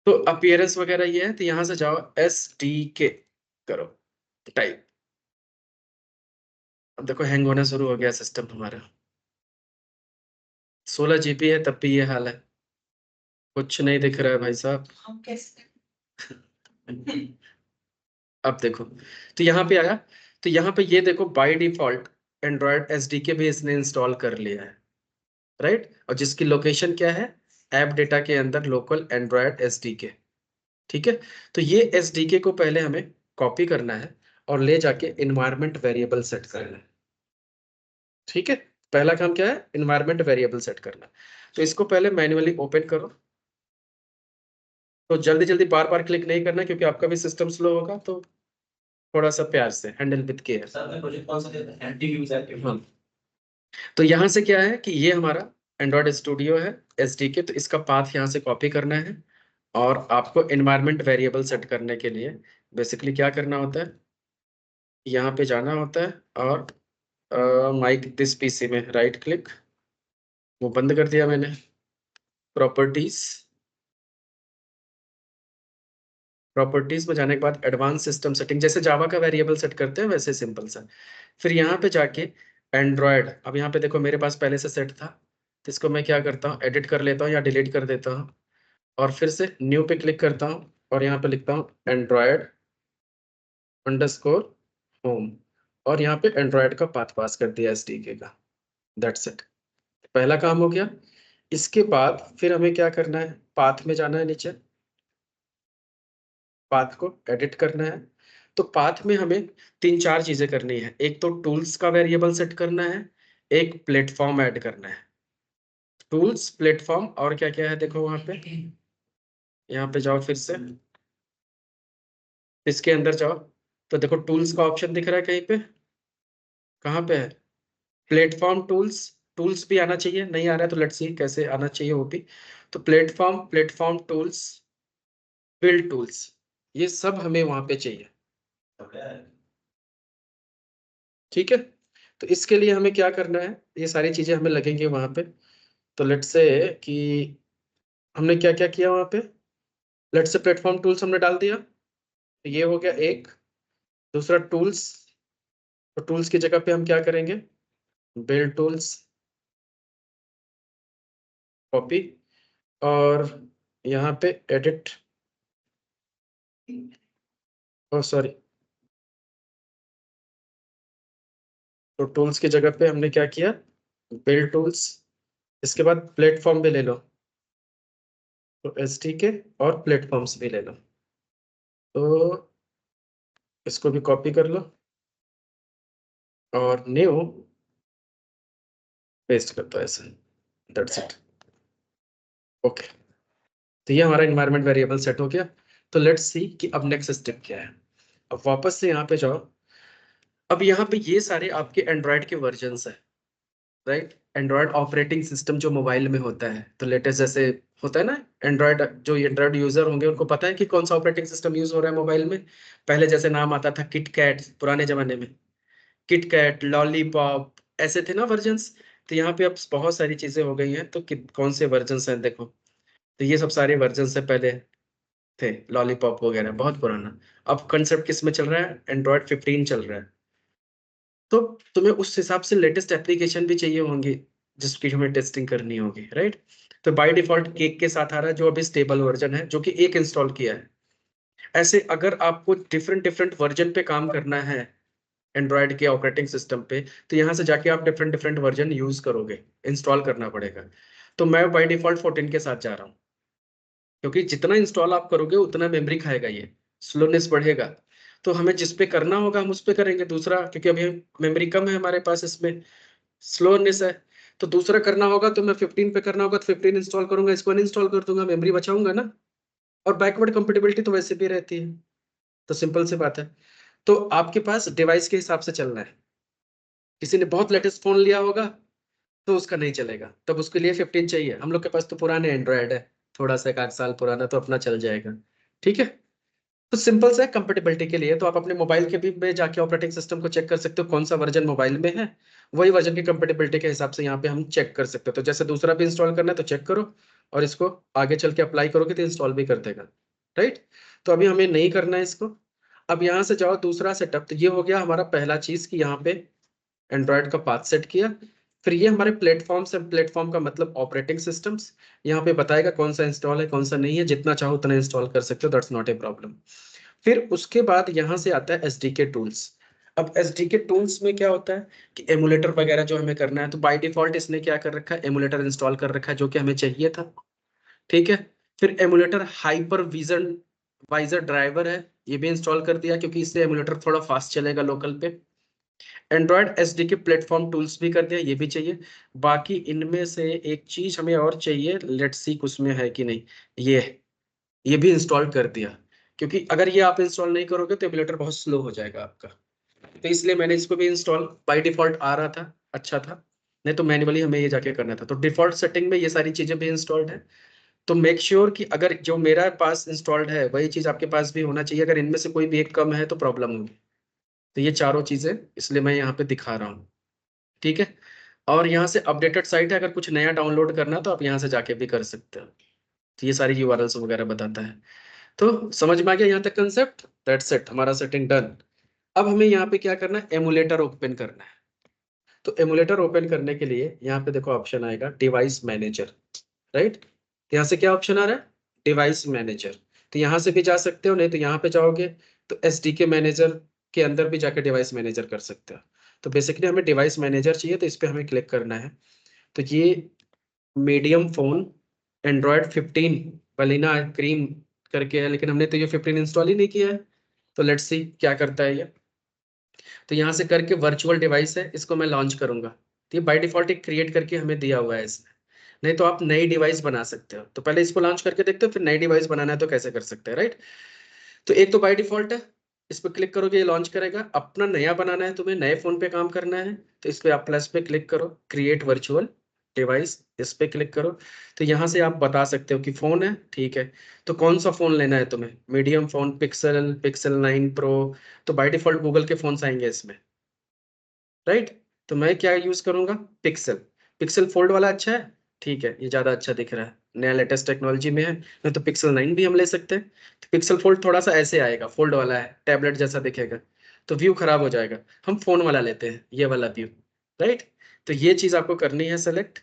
तो अपीयरेंस वगैरह ये है, तो यहां से जाओ एस डी के करो टाइप। अब देखो हैंग होना शुरू हो गया सिस्टम हमारा। 16 GB है तब भी ये हाल है, कुछ नहीं दिख रहा है भाई साहब। हम कैसे अब देखो, तो यहाँ पे आया। तो यहाँ पे ये देखो बाय डिफॉल्ट एंड्रॉयड एसडीके भी इसने इंस्टॉल कर लिया है, राइट। और जिसकी लोकेशन क्या है, ऐप डेटा के अंदर लोकल एंड्रॉयड एसडीके। ठीक है, तो ये एसडीके को पहले हमें कॉपी करना है और ले जाके इन्वायरमेंट वेरिएबल सेट करना है। ठीक है, पहला काम क्या है, इन्वायरमेंट वेरिएबल सेट करना। तो इसको पहले मैन्युअली ओपन करो। तो जल्दी जल्दी बार बार क्लिक नहीं करना क्योंकि आपका भी सिस्टम स्लो होगा, तो थोड़ा सा प्यार से हैंडल विद केयर। सर ने प्रोजेक्ट कौन सा दिया था, एंटी यूजर के हाँ, तो यहाँ से क्या है कि ये हमारा एंड्रॉयड स्टूडियो है एसडीके, तो इसका पाथ यहाँ से कॉपी करना है। और आपको इन्वायरमेंट वेरिएबल सेट करने के लिए बेसिकली क्या करना होता है, यहाँ पे जाना होता है और माइक दिस पीसी में राइट क्लिक, वो बंद कर दिया मैंने, प्रॉपर्टीज। प्रॉपर्टीज में जाने के बाद एडवांस सिस्टम सेटिंग, जैसे जावा का वेरिएबल सेट करते हैं वैसे सिंपल सा। फिर यहाँ पे जाके एंड्रॉयड, अब यहाँ पे देखो मेरे पास पहले से सेट था, तो इसको मैं क्या करता हूँ, एडिट कर लेता हूँ या डिलीट कर देता हूँ। और फिर से न्यू पे क्लिक करता हूँ और यहाँ पे लिखता हूँ एंड्रॉयड अंडरस्कोर होम, और यहाँ पे एंड्रॉयड का पाथ पास कर दिया एसडीके का, दैट्स इट। पहला काम हो गया। इसके बाद फिर हमें क्या करना है, पाथ में जाना है नीचे, पाथ को एडिट करना है। तो पाथ में हमें तीन चार चीजें करनी है, एक तो टूल्स का वेरिएबल सेट करना है, एक प्लेटफॉर्म ऐड करना है। टूल्स, प्लेटफॉर्म और क्या क्या है देखो वहां पे, यहाँ पे जाओ फिर से, इसके अंदर जाओ। तो देखो टूल्स का ऑप्शन दिख रहा है कहीं पे, कहाँ पे है, प्लेटफॉर्म टूल्स। टूल्स भी आना चाहिए, नहीं आ रहा है तो लेट्स सी कैसे आना चाहिए वो भी। तो platform, platform tools, build tools, ये सब हमें वहां पे चाहिए। ठीक है, तो इसके लिए हमें क्या करना है, ये सारी चीजें हमें लगेंगी वहां पे। तो लेट्स से कि हमने क्या क्या किया वहां पे, लेट्स से प्लेटफॉर्म टूल्स हमने डाल दिया, तो ये हो गया एक। दूसरा टूल्स, तो टूल्स की जगह पे हम क्या करेंगे, बिल्ड टूल्स, कॉपी, और यहाँ पे एडिट, ओ सॉरी, तो टूल्स की जगह पे हमने क्या किया, बिल्ड टूल्स, इसके बाद प्लेटफॉर्म भी ले लो, तो एसडीके और प्लेटफॉर्म्स भी ले लो। तो इसको भी कॉपी कर लो और न्यू पेस्ट कर दो ऐसे, दैट्स इट। ओके, तो ये हमारा इन्वायरमेंट वेरिएबल सेट हो गया। तो लेट्स सी कि अब नेक्स्ट स्टेप क्या है। अब वापस से यहाँ पे जाओ। अब यहाँ पे ये सारे आपके एंड्रॉयड के वर्जन्स है, राइट। एंड्रॉयड ऑपरेटिंग सिस्टम जो मोबाइल में होता है, तो लेटेस्ट जैसे होता है ना, एंड्रॉयड जो एंड्रॉयड यूजर होंगे उनको पता है कि कौन सा ऑपरेटिंग सिस्टम यूज हो रहा है मोबाइल में। पहले जैसे नाम आता था किट कैट, पुराने जमाने में किट कैट, लॉलीपॉप, ऐसे थे ना वर्जन्स। तो यहाँ पे अब बहुत सारी चीजें हो गई हैं, तो कौन से वर्जन्स हैं देखो। तो ये सब सारे वर्जन से पहले थे, लॉलीपॉप वगैरह बहुत पुराना। अब कंसेप्ट किस में चल रहा है, एंड्रॉयड 15 चल रहा है। तो तुम्हें उस हिसाब से लेटेस्ट एप्लीकेशन भी चाहिए होंगी जिसकी हमें टेस्टिंग करनी होगी, राइट। तो बाय डिफॉल्ट केक के साथ आ रहा है जो अभी स्टेबल वर्जन है, जो कि एक इंस्टॉल किया है। ऐसे अगर आपको डिफरेंट डिफरेंट वर्जन पे काम करना है एंड्रॉयड के ऑपरेटिंग सिस्टम पे, तो यहाँ से जाके आप डिफरेंट डिफरेंट वर्जन यूज करोगे, इंस्टॉल करना पड़ेगा। तो मैं बाय डिफॉल्ट 14 के साथ जा रहा हूँ, क्योंकि जितना इंस्टॉल आप करोगे उतना मेमोरी खाएगा, ये स्लोनेस बढ़ेगा। तो हमें जिस पे करना होगा हम उस पे करेंगे दूसरा, क्योंकि अभी मेमोरी कम है हमारे पास, इसमें स्लोनेस है। तो दूसरा करना होगा तो मैं 15 पे करना होगा, तो 15 इंस्टॉल करूंगा, इसको अनइंस्टॉल कर दूंगा, मेमोरी बचाऊंगा ना। और बैकवर्ड कंपेटिबिलिटी तो वैसे भी रहती है। तो सिंपल सी बात है। तो आपके पास डिवाइस के हिसाब से चलना है। किसी ने बहुत लेटेस्ट फोन लिया होगा तो उसका नहीं चलेगा, तब उसके लिए 15 चाहिए। हम लोग के पास तो पुराने एंड्रॉयड है, थोड़ा सा एक आध साल पुराना, तो अपना चल जाएगा। ठीक है। तो सिंपल सा है कंपेटेबिलिटी के लिए, तो आप अपने मोबाइल के भी में जाके ऑपरेटिंग सिस्टम को चेक कर सकते हो कौन सा वर्जन मोबाइल में है। वही वर्जन की कंपेटेबिलिटी के हिसाब से यहाँ पे हम चेक कर सकते हो। तो जैसे दूसरा भी इंस्टॉल करना है तो चेक करो, और इसको आगे चल के अप्लाई करोगे तो इंस्टॉल भी कर देगा, राइट। तो अभी हमें नहीं करना है इसको। अब यहाँ से जाओ दूसरा सेटअप, तो ये हो गया हमारा पहला चीज कि यहाँ पे एंड्रॉयड का पाथ सेट किया। फिर ये हमारे प्लेटफॉर्म्स है, प्लेटफॉर्म का मतलब ऑपरेटिंग सिस्टम्स। यहाँ पे बताएगा कौन सा इंस्टॉल है कौन सा नहीं है, जितना चाहो उतना इंस्टॉल कर सकते हो, दैट्स नॉट ए प्रॉब्लम। फिर उसके बाद यहाँ से आता है एसडीके टूल्स। अब एसडीके टूल्स में क्या होता है कि एमुलेटर वगैरह जो हमें करना है, तो बाय डिफॉल्ट इसने क्या कर रखा है, एमुलेटर इंस्टॉल कर रखा है जो कि हमें चाहिए था। ठीक है। फिर emulator hyper vision visor driver है, ये भी इंस्टॉल कर दिया, क्योंकि इससे एमुलेटर थोड़ा फास्ट चलेगा लोकल पे। एंड्रॉयड एसडीके प्लेटफॉर्म टूल्स भी कर दिया, ये भी चाहिए। बाकी इनमें से एक चीज हमें और चाहिए, लेट्स सी उसमें है कि नहीं। ये भी इंस्टॉल कर दिया, क्योंकि अगर ये आप इंस्टॉल नहीं करोगे तो एमुलेटर बहुत स्लो हो जाएगा आपका। तो इसलिए मैंने इसको भी इंस्टॉल, बाय डिफॉल्ट आ रहा था, अच्छा था। नहीं तो मैन्युअली हमें ये जाके करना था। तो डिफॉल्ट सेटिंग में ये सारी चीजें भी इंस्टॉल्ड है। तो मेक श्योर कि अगर जो मेरा पास इंस्टॉल्ड है वही चीज आपके पास भी होना चाहिए। अगर इनमें से कोई भी एक कम है तो प्रॉब्लम होगी। तो ये चारों चीजें इसलिए मैं यहाँ पे दिखा रहा हूँ। ठीक है। और यहाँ से अपडेटेड साइट है, अगर कुछ नया डाउनलोड करना तो आप यहाँ से जाके भी कर सकते हो। तो ये सारी यूआरएल्स वगैरह बताता है। तो समझ में आ गया यहाँ तक कंसेप्ट, दैट्स इट, हमारा सेटिंग डन। अब हमें यहाँ पे क्या करना है, एमुलेटर ओपन करना है। तो एमुलेटर ओपन करने के लिए यहाँ पे देखो ऑप्शन आएगा डिवाइस मैनेजर, राइट। यहाँ से क्या ऑप्शन आ रहा है, डिवाइस मैनेजर। तो यहाँ से भी जा सकते हो, नहीं तो यहाँ पे जाओगे तो एसडीके मैनेजर के अंदर भी जाके डिवाइस मैनेजर कर सकते हो। तो बेसिकली हमें डिवाइस मैनेजर चाहिए, तो इस पे हमें क्लिक करना है। तो ये मीडियम फोन एंड्रॉयड 15 बलिना क्रीम करके है, लेकिन हमने तो ये 15 इंस्टॉल ही नहीं किया है। तो लेट्स सी क्या करता है ये। तो यहाँ से करके वर्चुअल डिवाइस है, इसको मैं लॉन्च करूंगा। तो ये बाय डिफॉल्ट एक क्रिएट करके हमें दिया हुआ है इसने। नहीं तो आप नई डिवाइस बना सकते हो। तो पहले इसको लॉन्च करके देखते हो, फिर नई डिवाइस बनाना है तो कैसे कर सकते हैं, राइट। तो एक तो बाय डिफॉल्ट है, इस पर क्लिक करोगे ये लॉन्च करेगा। अपना नया बनाना है, तुम्हें नए फोन पे काम करना है, तो इस पे आप प्लस पे क्लिक करो, क्रिएट वर्चुअल डिवाइस, इस पे क्लिक करो। तो यहाँ से आप बता सकते हो कि फोन है, ठीक है। तो कौन सा फोन लेना है तुम्हें, medium phone, pixel, pixel 9 pro. तो बाय डिफॉल्ट गूगल के फोन आएंगे इसमें, राइट। तो मैं क्या यूज करूंगा, पिक्सल। पिक्सल फोल्ड वाला अच्छा है, ठीक है, ये ज्यादा अच्छा दिख रहा है, नया लेटेस्ट टेक्नोलॉजी में है। नहीं तो पिक्सल 9 भी हम ले सकते हैं। तो पिक्सल फोल्ड थोड़ा सा ऐसे आएगा, फोल्ड वाला है, टैबलेट जैसा दिखेगा, तो व्यू खराब हो जाएगा। हम फोन वाला लेते हैं, ये वाला व्यू, राइट। तो ये चीज आपको करनी है सेलेक्ट,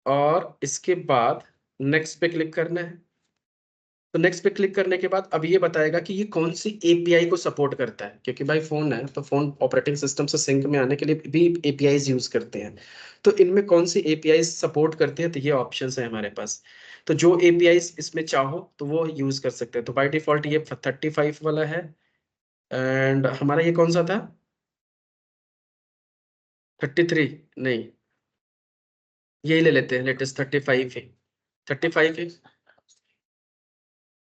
और इसके बाद नेक्स्ट पे क्लिक करना है। तो नेक्स्ट पे क्लिक करने के बाद अब ये बताएगा कि ये कौन सी एपीआई को सपोर्ट करता है, क्योंकि भाई फोन है तो फोन ऑपरेटिंग सिस्टम से सिंक में आने के लिए भी एपीआईज यूज करते हैं। तो इनमें कौन सी एपीआई सपोर्ट करते हैं, तो ये ऑप्शंस है हमारे पास। तो जो एपीआई इसमें चाहो तो वो यूज कर सकते हैं। तो बाय डिफॉल्ट ये 35 वाला है। एंड हमारा ये कौन सा था? 33? नहीं, यही ले लेते हैं लेटेस्ट 35 ही। 35 ही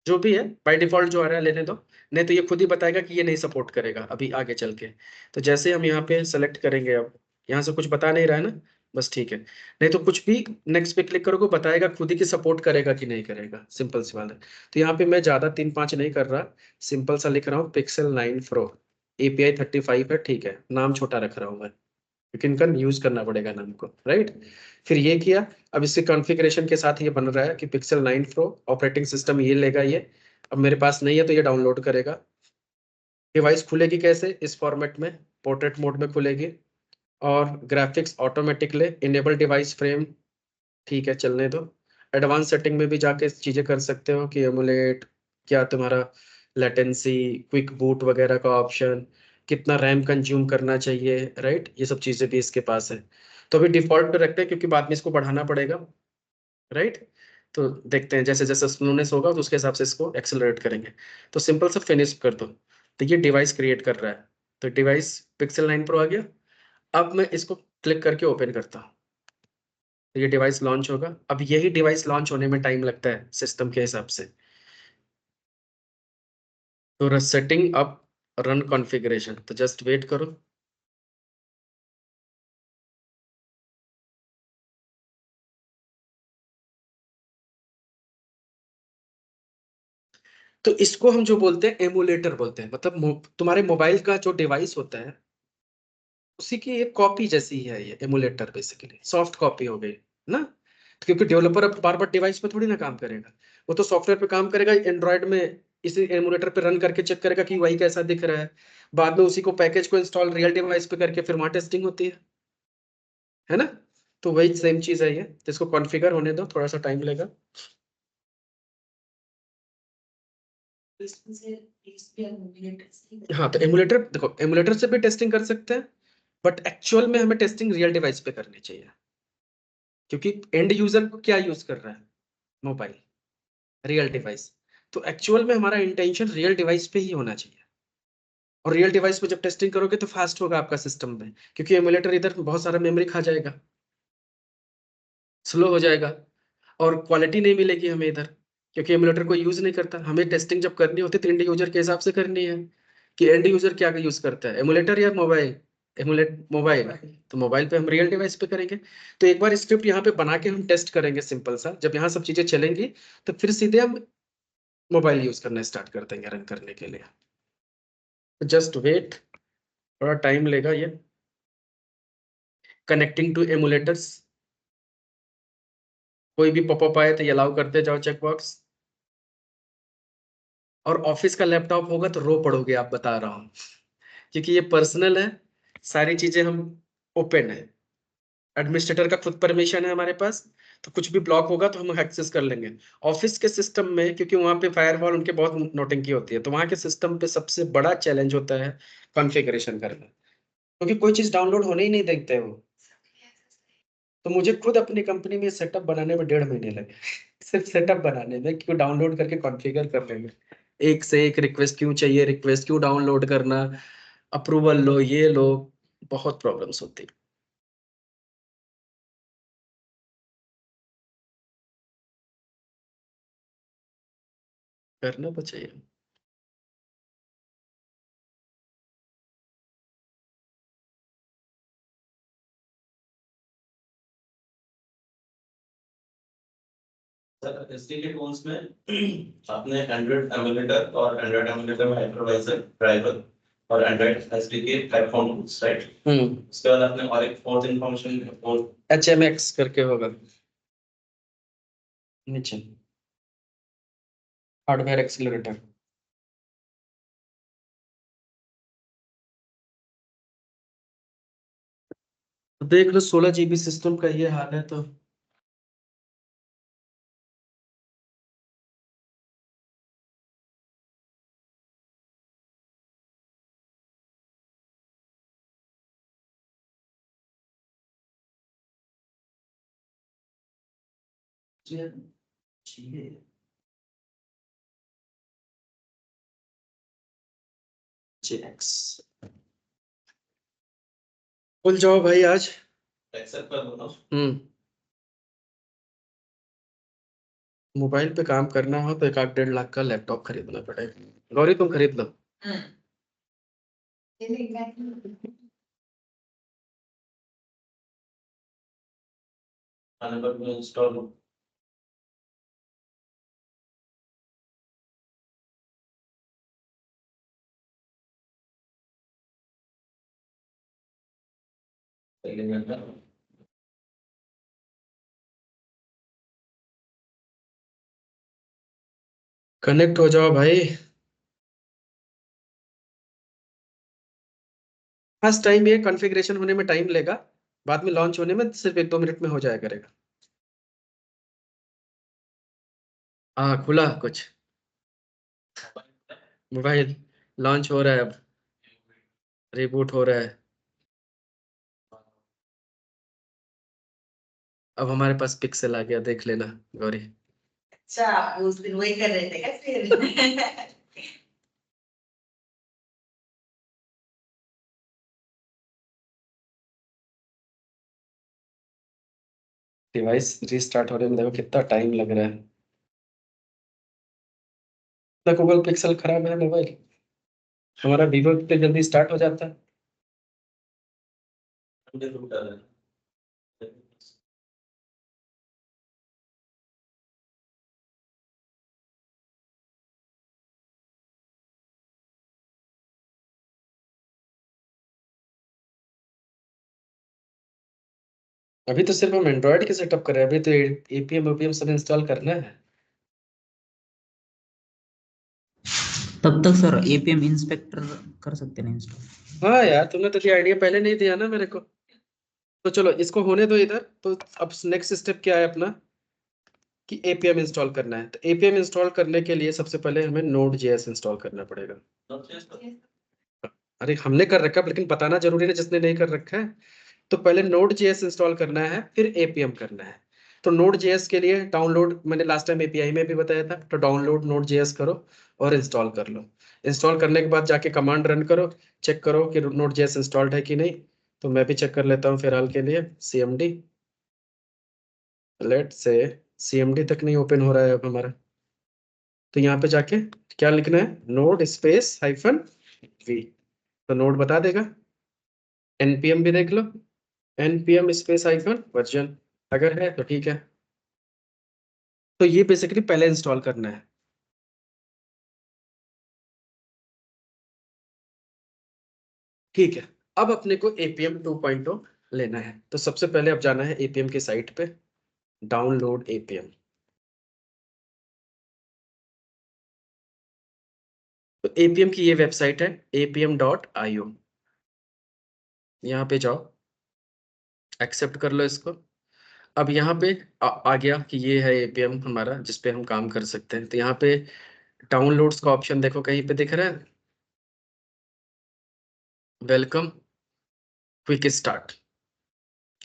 जो भी है, बाय डिफॉल्ट जो आ रहा है लेने दो। नहीं तो ये खुद ही बताएगा कि ये नहीं सपोर्ट करेगा अभी आगे चल के। तो जैसे हम यहाँ पे सेलेक्ट करेंगे, अब यहाँ से कुछ बता नहीं रहा है ना, बस ठीक है। नहीं तो कुछ भी नेक्स्ट पे क्लिक करोगे बताएगा खुद ही कि सपोर्ट करेगा कि नहीं करेगा, सिंपल सी बात है। तो यहाँ पे मैं ज्यादा 3-5 नहीं कर रहा, सिंपल सा लिख रहा हूँ पिक्सल 9 प्रो, एपीआई 35 है, ठीक है, नाम छोटा रख रहा हूँ मैं क्योंकि इनका यूज करना पड़ेगा नाम को, राइट। फिर ये किया। अब इसके कॉन्फ़िगरेशन के साथ ये बन रहा है कि पिक्सल 9 प्रो ऑपरेटिंग सिस्टम ये लेगा ये। अब मेरे पास नहीं है तो ये डाउनलोड करेगा। डिवाइस खुलेगी कैसे इस फॉर्मेट में? पोर्ट्रेट मोड में खुलेगी। और ग्राफिक्स ऑटोमेटिक ले, इनेबल डिवाइस फ्रेम, ठीक है चलने दो। एडवांस सेटिंग में भी जाके चीजें कर सकते हो कि एमुलेट, क्या तुम्हारा लेटेंसी, क्विक बूट वगैरह का ऑप्शन, कितना रैम कंज्यूम करना चाहिए, राइट, ये सब चीजें भी इसके पास है। तो अभी डिफॉल्ट पे रखते हैं क्योंकि बाद में इसको बढ़ाना पड़ेगा, राइट। तो देखते हैं जैसे जैसे स्मूथनेस होगा तो उसके हिसाब से इसको एक्सेलरेट करेंगे। तो सिंपल सा फिनिश कर दो। तो ये डिवाइस क्रिएट कर रहा है। तो डिवाइस पिक्सल 9 प्रो आ गया। अब मैं इसको क्लिक करके ओपन करता हूँ। तो ये डिवाइस लॉन्च होगा। अब यही डिवाइस लॉन्च होने में टाइम लगता है सिस्टम के हिसाब से। तो सेटिंग अप, रन कॉन्फ़िगरेशन, तो जस्ट वेट करो। तो इसको हम जो बोलते हैं एमुलेटर बोलते हैं, मतलब तुम्हारे मोबाइल का जो डिवाइस होता है उसी की एक कॉपी जैसी है ये एमुलेटर, बेसिकली सॉफ्ट कॉपी हो गई ना। तो क्योंकि डेवलपर अब बार बार डिवाइस पे थोड़ी ना काम करेगा, वो तो सॉफ्टवेयर पे काम करेगा एंड्रॉयड में। इसी एमुलेटर पे रन करके चेक करेगा कि वही कैसा दिख रहा है। बाद में उसी को पैकेज को इंस्टॉल रियल डिवाइस पे करके फिर वहां टेस्टिंग होती है ना। तो वही सेम चीज है ये, तो इसको कॉन्फ़िगर होने दो, थोड़ा सा टाइम लेगा। हाँ, तो एमुलेटर देखो, एमुलेटर से भी टेस्टिंग कर सकते हैं, बट एक्चुअल में हमें टेस्टिंग रियल डिवाइस पे करनी चाहिए, क्योंकि एंड यूजर को क्या यूज कर रहा है, मोबाइल, रियल डिवाइस। तो एक्चुअल में हमारा इंटेंशन रियल डिवाइस पे ही होना चाहिए। और रियल डिवाइस पे जब टेस्टिंग करोगे तो फास्ट होगा आपका सिस्टम में, क्योंकि एमुलेटर इधर बहुत सारा मेमोरी खा जाएगा, स्लो हो जाएगा, और क्वालिटी नहीं मिलेगी हमें इधर, क्योंकि एमुलेटर को यूज नहीं करता। हमें टेस्टिंग जब करनी होती है तो एंड यूजर के हिसाब से करनी है, कि एंड यूजर क्या यूज करता है, एमुलेटर या मोबाइल। एमुलेट मोबाइल, तो मोबाइल पे हम रियल डिवाइस पे करेंगे। तो एक बार स्क्रिप्ट यहाँ पे बना के हम टेस्ट करेंगे सिंपल सा, जब यहाँ सब चीजें चलेंगी तो फिर सीधे हम मोबाइल यूज करना स्टार्ट कर देंगे रन करने के लिए। जस्ट वेट, थोड़ा टाइम लेगा ये। कनेक्टिंग टू एमुलेटर्स, कोई भी पॉपअप आए तो ये अलाउ करते जाओ चेक बॉक्स। और ऑफिस का लैपटॉप होगा तो रो पड़ोगे आप, बता रहा हूँ, क्योंकि ये पर्सनल है, सारी चीजें हम ओपन है, एडमिनिस्ट्रेटर का खुद परमिशन है हमारे पास। तो कुछ भी ब्लॉक होगा तो हम एक्सेस कर लेंगे। ऑफिस के सिस्टम में क्योंकि वहां पे फायरवॉल उनके बहुत नोटिंग की होती है, तो वहां के सिस्टम पे सबसे बड़ा चैलेंज होता है कॉन्फ़िगरेशन करना, क्योंकि कोई चीज डाउनलोड होने ही नहीं देखते वो। तो मुझे खुद अपनी कंपनी में सेटअप बनाने में 1.5 महीने लगे सिर्फ सेटअप बनाने में, क्यों डाउनलोड करके कॉन्फ़िगर कर लेंगे। एक से एक रिक्वेस्ट क्यों चाहिए, रिक्वेस्ट क्यों डाउनलोड करना, अप्रूवल लो, ये लो, बहुत प्रॉब्लम्स होती है। करना तो चाहिए। सर एसडीके टूल्स में आपने एंड्रॉइड एमुलेटर और एंड्रॉइड एमुलेटर में हाइपरवाइजर ड्राइवर और Android SDK platform tools, right. उसके बाद आपने और एक फोर्थ इंफॉर्मेशन, फोर्थ HMX करके होगा नीचे, हार्डवेयर एक्सीलरेटर। देख लो 16 GB सिस्टम का ये हाल है तो खुल जाओ भाई आज। एक्सेप्ट कर दो ना। मोबाइल पे काम करना हो तो 1-1.5 लाख का लैपटॉप खरीदना पड़ेगा। गौरी तुम खरीद लो। आने पर मैं इंस्टॉल कर कनेक्ट हो जाओ भाई। फर्स्ट टाइम ये कॉन्फ़िगरेशन होने में टाइम लेगा, बाद में लॉन्च होने में सिर्फ 1-2 मिनट में हो जाया करेगा। हाँ खुला कुछ। मोबाइल लॉन्च हो रहा है, अब रिबूट हो रहा है। अब हमारे पास पिक्सल आ गया, देख लेना गौरी। अच्छा, आप उस दिन वही कर रहे थे क्या फिर? डिवाइस रीस्टार्ट होने में देखो कितना टाइम लग रहा है। ना गूगल पिक्सल खराब है मोबाइल, हमारा वीवो पे जल्दी स्टार्ट हो जाता है। कर अभी तो सिर्फ हम एंड्रॉइड के सेटअप कर रहे हैं, अभी तो एपीएम ओपीएम सब इंस्टॉल करना है। तब तक सर एपीएम इंस्पेक्टर कर सकते हैं इंस्टॉल। हाँ यार, तुमने तो ये आइडिया पहले नहीं दिया ना मेरे को। तो चलो इसको होने दो इधर। तो अब नेक्स्ट स्टेप क्या है अपना, कि एपीएम इंस्टॉल करना है। तो एपीएम इंस्टॉल करने के लिए सबसे पहले हमें नोड जेएस इंस्टॉल करना पड़ेगा। अरे हमने कर रखा है, लेकिन बताना जरूरी है जिसने नहीं कर रखा है। तो पहले नोड जेएस इंस्टॉल करना है, फिर एपीएम करना है। तो नोड जेएस के लिए डाउनलोड, मैंने लास्ट टाइम एपीआई में भी बताया था, तो डाउनलोड नोड जेएस करो और इंस्टॉल कर लो। इंस्टॉल करने के बाद जाके कमांड रन करो, चेक करो कि नोड जेएस इंस्टॉल्ड है कि नहीं। तो मैं भी चेक कर लेता हूँ फिलहाल के लिए। cmd, लेट से cmd तक नहीं ओपन हो रहा है अब हमारा। तो यहाँ पे जाके क्या लिखना है, नोड स्पेस हाइफन वी। तो नोड बता देगा। npm भी देख लो, npm स्पेस हाइफन वर्जन, अगर है तो ठीक है। तो ये बेसिकली पहले इंस्टॉल करना है। ठीक है, अब अपने को एपीएम 2.0 लेना है। तो सबसे पहले अब जाना है एपीएम की साइट पे, डाउनलोड एपीएम। तो एपीएम की ये वेबसाइट है apm.io। यहाँ पे जाओ, एक्सेप्ट कर लो इसको। अब यहाँ पे आ गया कि ये है एपीएम हमारा जिस पे हम काम कर सकते हैं। तो यहाँ पे डाउनलोड्स का ऑप्शन देखो कहीं पे दिख रहा है, welcome quick start.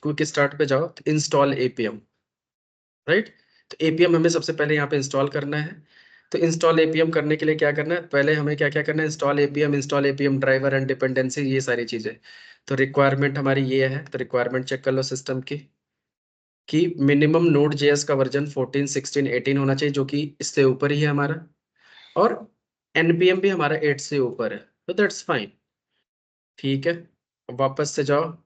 Quick start पे जाओ तो इंस्टॉल एपीएम, राइट। तो एपीएम हमें सबसे पहले यहाँ पे इंस्टॉल करना है। तो इंस्टॉल एपीएम करने के लिए क्या करना है, पहले हमें क्या क्या करना है, install APM driver and dependency, ये सारी चीजें। तो रिक्वायरमेंट हमारी ये है, तो रिक्वायरमेंट चेक कर लो सिस्टम की, कि मिनिमम नोड जेएस का वर्जन 14, 16, 18 होना चाहिए, जो कि इससे ऊपर ही है हमारा। और एनपीएम भी हमारा 8 से ऊपर है, तो दैट्स फाइन। ठीक है, अब वापस से जाओ,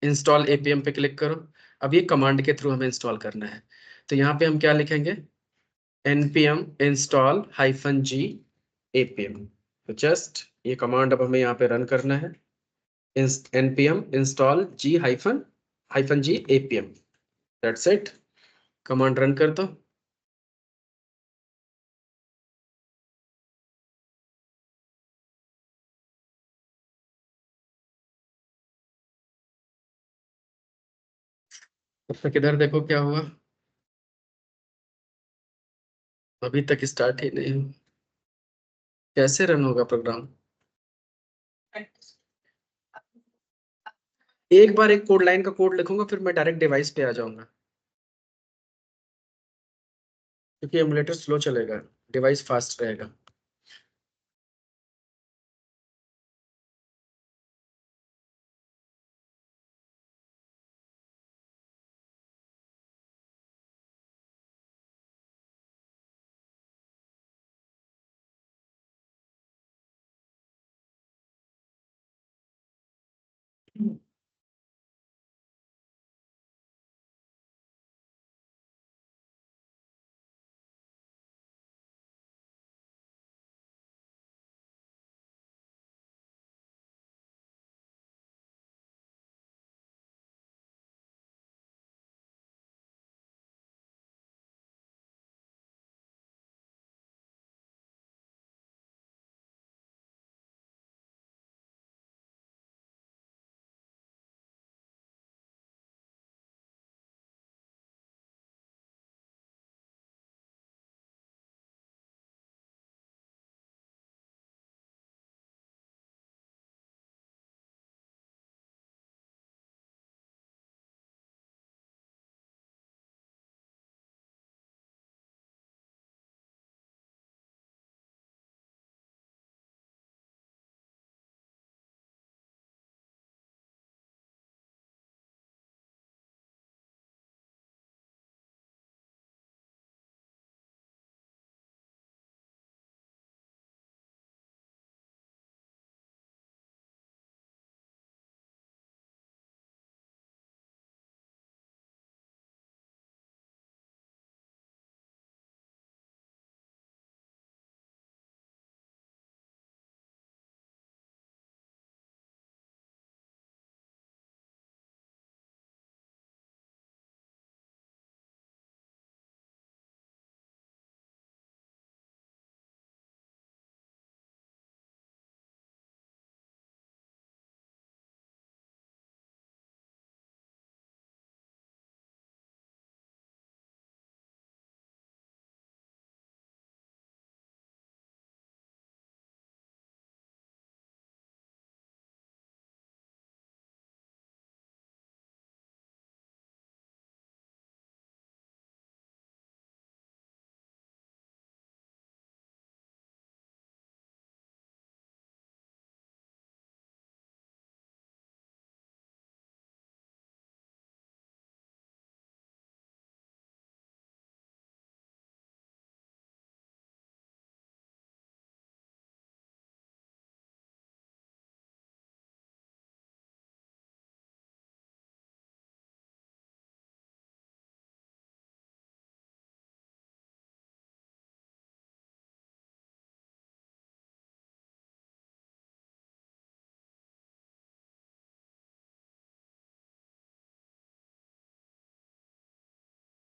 इंस्टॉल एपीएम पे क्लिक करो। अब ये कमांड के थ्रू हमें इंस्टॉल करना है। तो यहाँ पे हम क्या लिखेंगे, npm install -g apm। तो जस्ट ये कमांड अब हमें यहाँ पे रन करना है, npm install g apm। That's it, command run कर दो। तब तक इधर देखो क्या हुआ, अभी तक स्टार्ट ही नहीं हुआ। कैसे रन होगा प्रोग्राम, एक बार एक कोड लाइन का कोड लिखूंगा, फिर मैं डायरेक्ट डिवाइस पे आ जाऊंगा। क्योंकि एमुलेटर स्लो चलेगा, डिवाइस फास्ट रहेगा।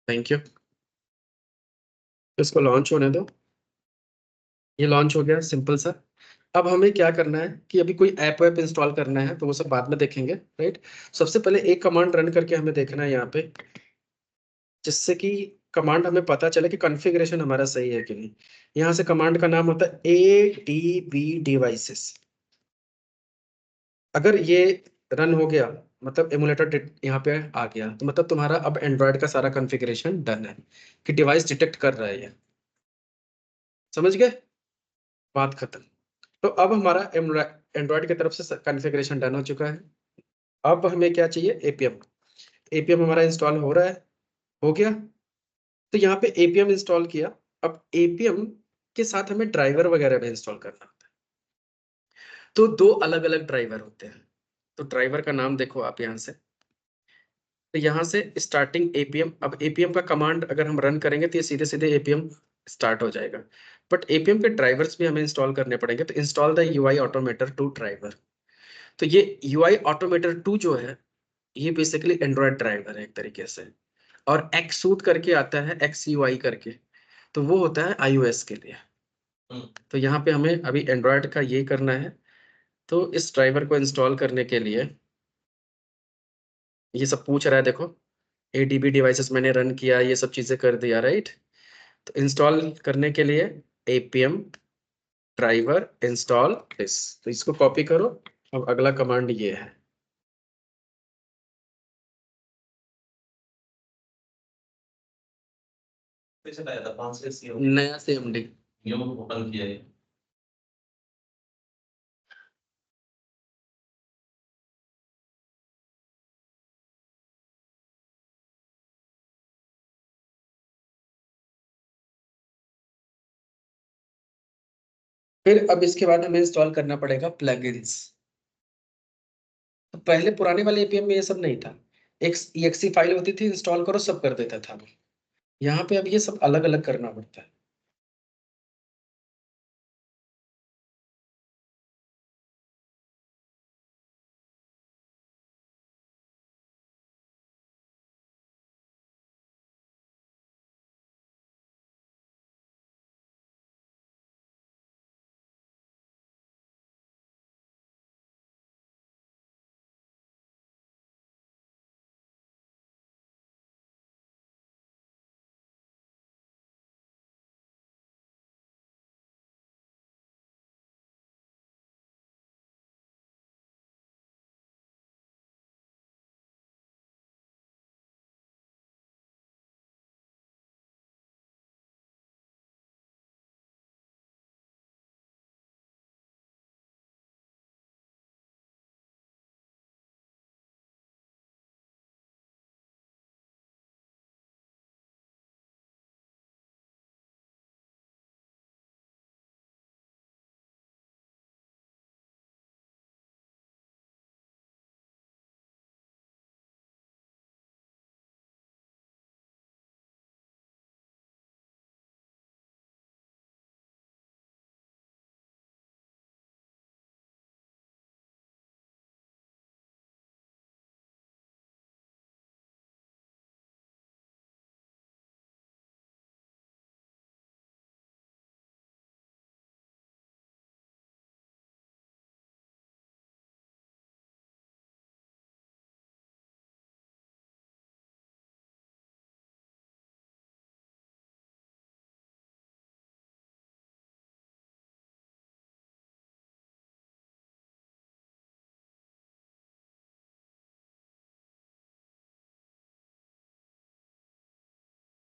Thank you. इसको लॉन्च होने दो। ये लॉन्च हो गया, सिंपल सा। अब हमें क्या करना है कि अभी कोई ऐप वैप इंस्टॉल करना है तो वो सब बाद में देखेंगे, राइट। सबसे पहले एक कमांड रन करके हमें देखना है यहाँ पे, जिससे कि कमांड हमें पता चले कि कॉन्फ़िगरेशन हमारा सही है कि नहीं। यहाँ से कमांड का नाम होता है adb devices। अगर ये रन हो गया मतलब एमुलेटर यहाँ पे आ गया, तो मतलब तुम्हारा अब एंड्रॉयड का सारा कॉन्फ़िगरेशन डन है कि डिवाइस डिटेक्ट कर रहा है ये। समझ गए? बात खत्म। तो अब हमारा एंड्रॉयड की तरफ से कॉन्फ़िगरेशन डन हो चुका है। अब हमें क्या चाहिए? एपीएम। एपीएम हमारा इंस्टॉल हो रहा है, हो गया। तो यहाँ पे एपीएम इंस्टॉल किया। अब एपीएम के साथ हमें ड्राइवर वगैरह भी इंस्टॉल करना होता है। तो दो अलग अलग ड्राइवर होते हैं। तो ड्राइवर का नाम देखो आप यहाँ से। तो यहाँ से स्टार्टिंग एपीएम, अब एपीएम का कमांड अगर हम रन करेंगे तो ये सीधे सीधे एपीएम स्टार्ट हो जाएगा। बट एपीएम के ड्राइवर्स भी हमें इंस्टॉल करने पड़ेंगे। तो इंस्टॉल द यूआई ऑटोमेटर 2 ड्राइवर। तो ये यूआई ऑटोमेटर 2 जो है, ये बेसिकली एंड्रॉयड ड्राइवर है एक तरीके से। और एक्सूट करके आता है, एक्स यूआई करके, तो वो होता है आईओएस के लिए। तो यहाँ पे हमें अभी एंड्रॉयड का ये करना है। तो इस ड्राइवर को इंस्टॉल करने के लिए ये सब पूछ रहा है, देखो एडीबी डिवाइसेस मैंने रन किया, ये सब चीजें कर दिया, राइट। तो इंस्टॉल करने के लिए एपीएम ड्राइवर इंस्टॉल दिस, तो इसको कॉपी करो। अब अगला कमांड ये है, कैसे लाया था 5 से सी नया CMD। न्यू ओपन किया है। फिर अब इसके बाद हमें इंस्टॉल करना पड़ेगा प्लगइन्स। तो पहले पुराने वाले एपीएम में ये सब नहीं था, एक exe फाइल होती थी, इंस्टॉल करो सब कर देता था। यहाँ पे अब ये सब अलग अलग करना पड़ता है।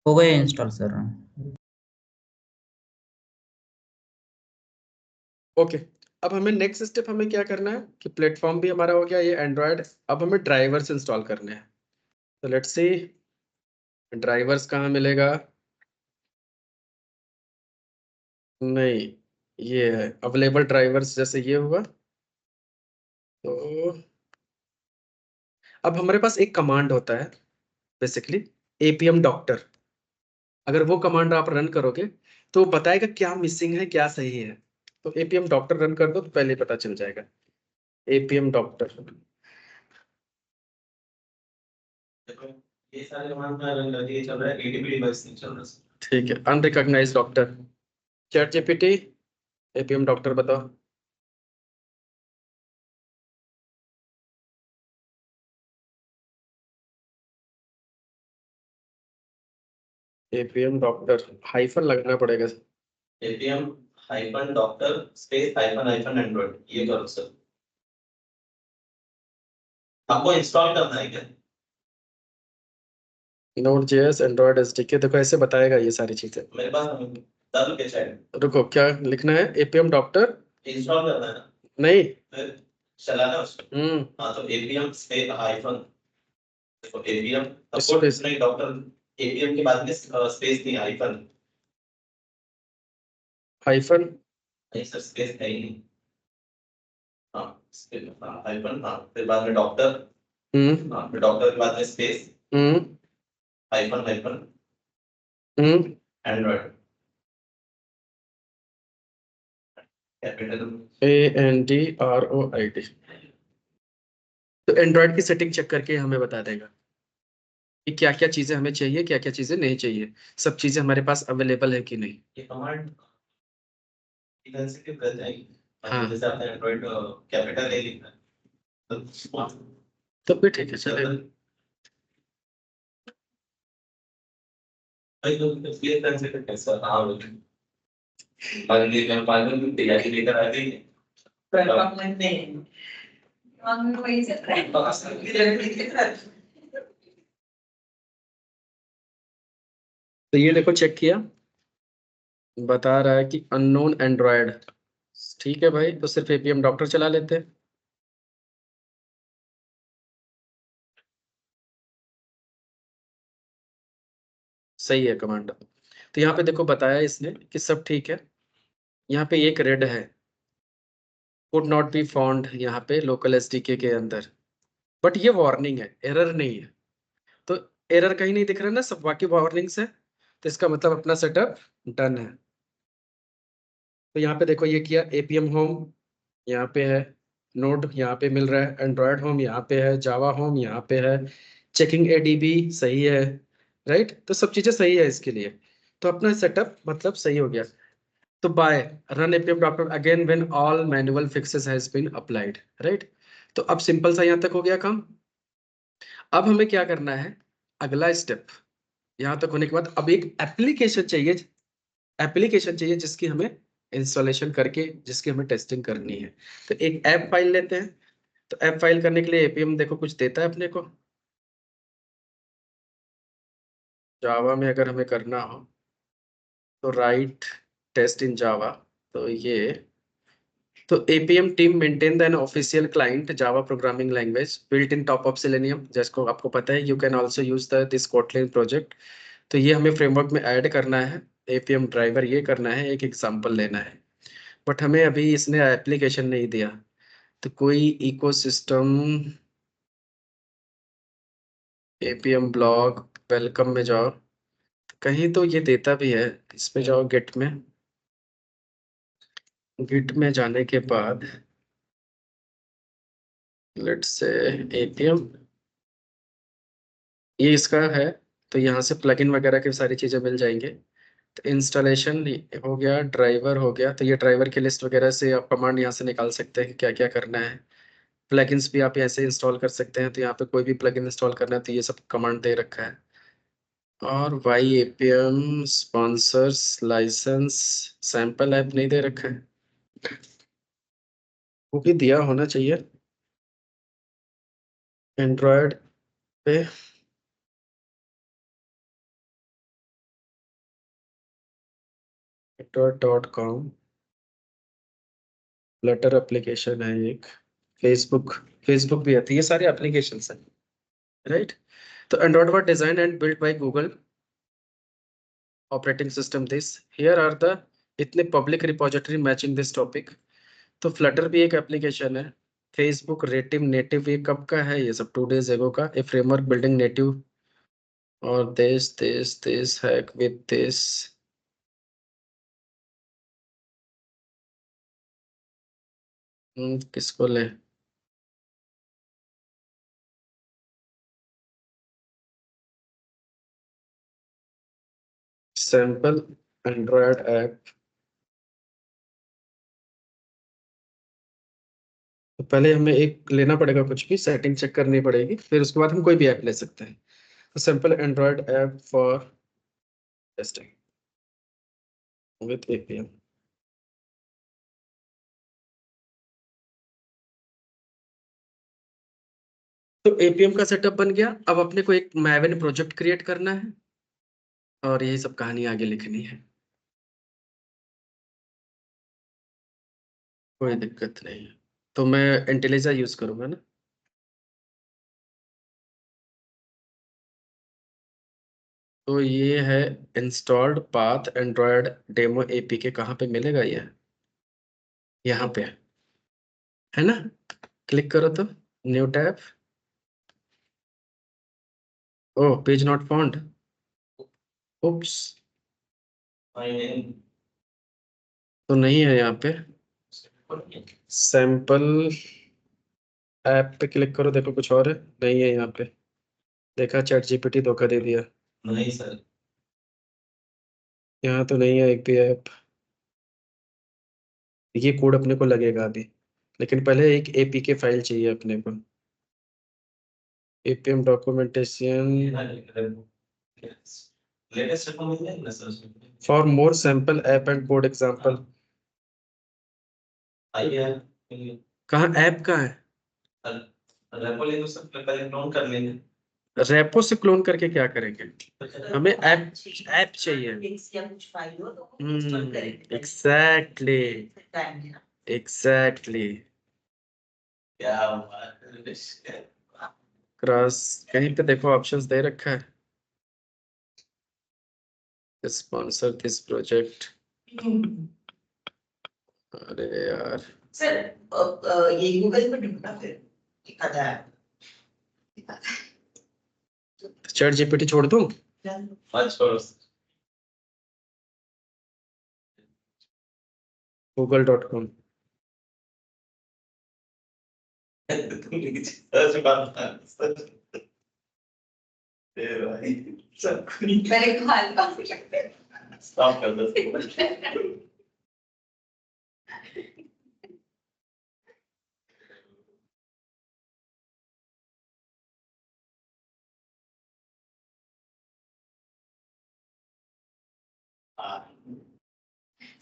हो गया इंस्टॉल सर। ओके, अब हमें नेक्स्ट स्टेप हमें क्या करना है कि प्लेटफॉर्म भी हमारा हो गया, ये एंड्रॉयड। अब हमें ड्राइवर्स इंस्टॉल करने हैं। तो लेट्स सी ड्राइवर्स कहाँ मिलेगा। नहीं, ये है अवेलेबल ड्राइवर्स, जैसे ये हुआ। तो अब हमारे पास एक कमांड होता है बेसिकली, एपीएम डॉक्टर। अगर वो कमांड आप रन करोगे तो वो बताएगा क्या मिसिंग है क्या सही है। तो एपीएम डॉक्टर रन कर दो तो पहले ही पता चल जाएगा। एपीएम डॉक्टर, देखो ये सारे कमांड में रन करके चल रहा है, एडीबी डिवाइस नहीं चल रहा है। ठीक है। Unrecognised doctor, chat GPT APM doctor बताओ। एपीएम डॉक्टर हाइफन लगना पड़ेगा। APM hyphen doctor space hyphen hyphen Android, ये करो सर। आपको इंस्टॉल करना है क्या? नोड जेएस एंड्रॉइड एसडीके, देखो ऐसे बताएगा ये सारी चीजें। मेरे पास डाल के चैट रुको, क्या लिखना है? एपीएम डॉक्टर इंस्टॉल करना है ना, नहीं। फिर चलाना है उसको। हम्म, हाँ तो एपीएम स्पेस हाइफन, देखो एपीएम सपोर्ट स्पेस नहीं डॉक्टर, एपीएम के बाद में स्पेस नहीं हाइफन। हाइफन। नहीं सर स्पेस है ही नहीं। हाँ स्पेस, हाँ हाइफन, हाँ फिर बाद में डॉक्टर, हाँ फिर डॉक्टर के बाद में स्पेस हम्म हाइफन हाइफन हम्म एंड्रॉइड कैपिटल। ANDROID। तो एंड्रॉइड की सेटिंग चेक करके हमें बता देगा कि क्या क्या चीजें हमें चाहिए, क्या क्या चीजें नहीं चाहिए। सब चीजें हमारे पास अवेलेबल है कि नहीं। ये कमांड सेंसिटिव कर जाएगी। हाँ, जैसे आपने एंड्रॉइड कैपिटल ए लिखा है तो तब भी ठीक है, चलेगा। भाई तो ये सेंसिटिव कैसा? हाँ फाइनली मैं फाइनल तैयारी लेकर आ गई है। परफॉर्मेंस नहीं हम वही चल रहा है। तो ये देखो चेक किया, बता रहा है कि अननोन एंड्रॉयड। ठीक है भाई, तो सिर्फ एपीएम डॉक्टर चला लेते हैं। सही है कमांडर। तो यहाँ पे देखो बताया इसने कि सब ठीक है। यहाँ पे एक रेड है, कुड नॉट बी फाउंड, यहाँ पे लोकल एसडीके के अंदर। बट ये वार्निंग है, एरर नहीं है। तो एरर कहीं नहीं दिख रहा ना, सब बाकी वार्निंग्स है। तो इसका मतलब अपना सेटअप डन है। तो यहाँ पे देखो ये किया, एपीएम होम यहाँ पे है, नोड यहाँ पे मिल रहा है, एंड्रॉयड होम यहाँ पे है, जावा होम यहाँ पे है, चेकिंग एडीबी सही है, राइट। तो सब चीजें सही है इसके लिए। तो अपना सेटअप मतलब सही हो गया। तो by run APM doctor again when all manual fixes has been applied, right. तो अब सिंपल सा यहाँ तक हो गया काम। अब हमें क्या करना है, अगला स्टेप। यहाँ तक होने के बाद अब एक एप्लीकेशन चाहिए, एप्लीकेशन चाहिए जिसकी हमें इंस्टॉलेशन करके, जिसकी हमें टेस्टिंग करनी है। तो एक ऐप फाइल लेते हैं। तो ऐप फाइल करने के लिए एपीएम देखो कुछ देता है अपने को, जावा में अगर हमें करना हो तो राइट टेस्ट इन जावा। तो ये, तो APM team maintain an official client Java programming language built in top of selenium, जिसको आपको पता है you can also use the this Kotlin project. तो ये हमें फ्रेमवर्क में ऐड करना है, एपीएम ड्राइवर ये करना है, एक एग्जांपल लेना है। बट हमें अभी इसने एप्लीकेशन नहीं दिया। तो कोई इकोसिस्टम, एपीएम ब्लॉग, वेलकम में जाओ, कहीं तो ये देता भी है। इसमें जाओ गिट में, गिट में जाने के बाद लेट्स से एपीएम, ये इसका है। तो यहाँ से प्लगइन वगैरह की सारी चीजें मिल जाएंगे। तो इंस्टॉलेशन हो गया, ड्राइवर हो गया। तो ये ड्राइवर की लिस्ट वगैरह से आप कमांड यहाँ से निकाल सकते हैं क्या क्या करना है। प्लगइन्स भी आप ऐसे इंस्टॉल कर सकते हैं। तो यहाँ पे कोई भी प्लगइन इंस्टॉल करना है तो ये सब कमांड दे रखा है। और why APM sponsors license sample app नहीं दे रखा है, वो भी दिया होना चाहिए एंड्रॉयड पे। android.com फ्लटर एप्लीकेशन है एक, फेसबुक, फेसबुक भी आती है, ये सारे एप्लीकेशन हैं, राइट। तो Android was designed and built by Google operating system this, here are the इतने public repository matching this topic. तो फ्लटर भी एक एप्लीकेशन है। फेसबुक रेटिव नेटिव, ये कब का है, ये सब 2 days एगो का। ए फ्रेमवर्क बिल्डिंग नेटिव, और दिस हैक विद दिस। किसको ले, सैंपल एंड्रॉयड ऐप। तो पहले हमें एक लेना पड़ेगा, कुछ भी सेटिंग चेक करनी पड़ेगी, फिर उसके बाद हम कोई भी ऐप ले सकते हैं। तो simple Android app for testing with APM. तो एपीएम का सेटअप बन गया। अब अपने को एक मैवन प्रोजेक्ट क्रिएट करना है और यही सब कहानी आगे लिखनी है, कोई दिक्कत नहीं है। तो मैं इंटेलिजा यूज करूंगा ना। तो ये है installed path Android demo APK, कहाँ पे मिलेगा ये, यहाँ पे है ना। क्लिक करो तो, new tab, oh page not found, oops. तो नहीं है यहाँ पे। सैंपल ऐप पे क्लिक करो, देखो कुछ और है, नहीं है यहाँ पे। देखा, चैट जीपीटी धोखा दे दिया। नहीं सर, यहाँ तो नहीं है एक भी ऐप। ये कोड अपने को लगेगा अभी, लेकिन पहले एक एपीके फाइल चाहिए अपने को। एपीएम डॉक्यूमेंटेशन लेटेस्ट को मिल जाएगा सर उसमें। For more sample app and code example. आइए, कहाँ ऐप का है। रेपो ले तो सब पहले नोट कर लेंगे। रेपो से क्लोन करके क्या करेंगे? हमें ऐप चाहिए। लिंक्स या कुछ फाइल हो तो वो एक्सपोर्ट करेंगे एग्जैक्टली टाइम देना। एग्जैक्टली। क्या बात है। क्रॉस कहीं पे देखो ऑप्शंस दे रखा है, स्पॉन्सर दिस प्रोजेक्ट। अरे यार सर ये गूगल पे ढूंढना फिर दिखाता है। चैट जीपीटी छोड़ दूं? google.com। मेरे ख्याल स्टॉप कर दो।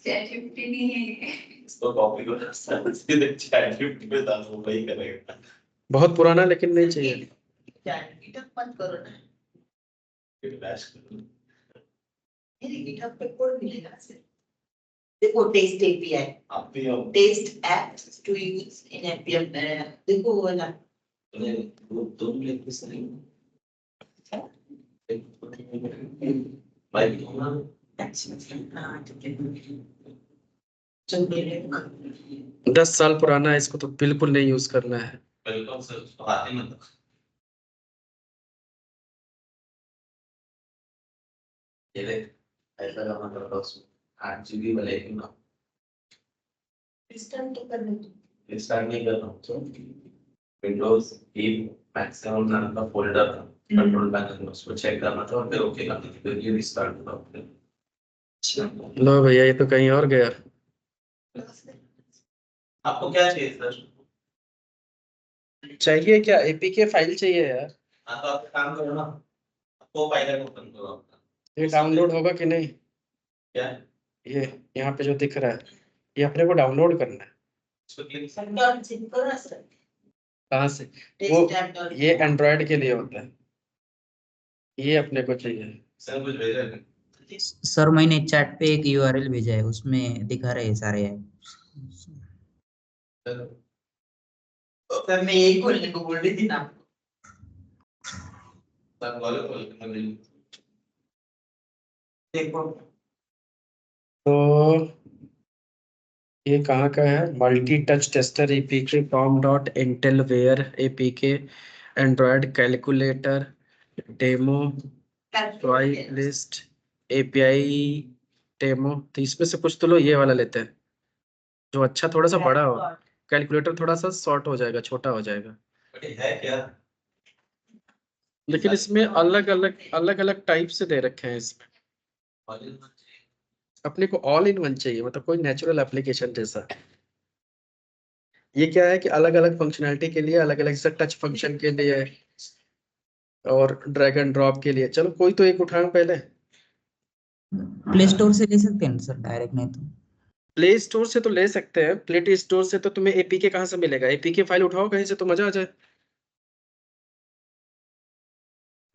ChatGPT नहीं है। इसको कॉपी करो, सीधे ChatGPT पे डालो, वही करेगा। बहुत पुराना लेकिन नहीं चाहिए। ChatGPT मत करो ना। फिर क्रैश करो। मेरे GitHub पे कोड मिलेगा ना सर। देखो टेस्ट API, आप भी हो। Test apps to use in npm देखो वो वाला। वो तुम लिख भी सही भाई ना। हाँ ठीक है। चल मेरे 10 साल पुराना है, इसको तो बिल्कुल नहीं यूज करना है। बिल्कुल सर, उसको आते मत। ये देख, ऐसा करना पड़ता है उसमें। 8 GB वाले की ना स्टार्ट तो करने दो। स्टार्ट नहीं करना तो विंडोज की मैक्सिमम नाम का फोल्डर था, कंट्रोल पैनल में उसको चेक करना था और फिर ओके करना था, फिर ये रिस्टार्ट होगा फिर। लो भैया ये तो कहीं और गया। आपको क्या चाहिए सर? चाहिए क्या? एपीके फाइल चाहिए यार। हाँ तो आप काम करो ना, आपको पाइलट ओपन करो आपका। ये डाउनलोड होगा कि नहीं? क्या ये यहाँ पे जो दिख रहा है, ये अपने को डाउनलोड करना है। इसको क्लिक डॉट जिप करो ना सर। कहाँ से? वो टेस्ट ऐप डॉट ये एंड्रॉयड के लिए होता है, ये अपने को चाहिए। सर कुछ भेजा है? सर मैंने चैट पे एक यूआरएल भेजा है, उसमें दिखा रहे हैं सारे ऐप। सर मैं यही खोलने को बोल रही थी ना। सर बोलो बोलो मैं देखो तो ये कहाँ का है? Multi touch tester APK com dot Intel ware APK Android calculator demo swipe list API demo. तो इसमें से कुछ तो लो, ये वाला लेते हैं जो अच्छा थोड़ा सा बड़ा हो। कैलकुलेटर थोड़ा सा शॉर्ट हो जाएगा, छोटा हो जाएगा। ये है क्या? लेकिन इसमें अलग अलग टाइप से दे रखे हैं इसमें। अपने को ऑल इन वन चाहिए, मतलब कोई नेचुरल एप्लीकेशन जैसा। ये क्या है कि अलग अलग फंक्शनैलिटी के लिए अलग अलग, जैसे टच फंक्शन के लिए और ड्रैग एंड ड्रॉप के लिए। चलो कोई तो एक उठाऊं पहले। प्ले स्टोर से ले सकते हैं ना सर, डायरेक्ट नहीं तो। प्ले स्टोर से तो ले सकते हैं, प्ले स्टोर से तो तुम्हें एपीके कहाँ से मिलेगा? एपीके फाइल उठाओ कहीं से तो मजा आ जाए।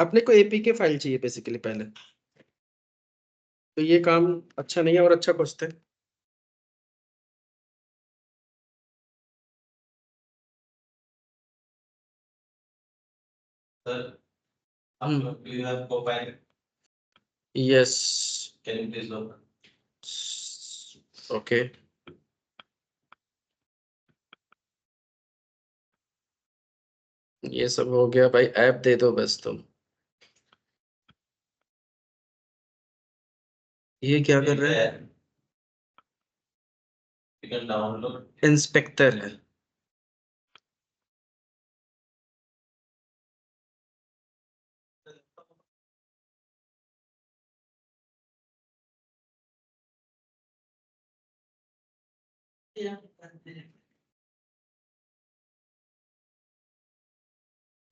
अपने को एपीके फाइल चाहिए बेसिकली पहले, तो ये काम अच्छा नहीं है और अच्छा खोजते हैं। सर आप you have co-pilot, yes can you please open? Okay. ये सब हो गया भाई, ऐप दे दो बस तुम। ये क्या कर रहे हैं? You can download. इंस्पेक्टर है।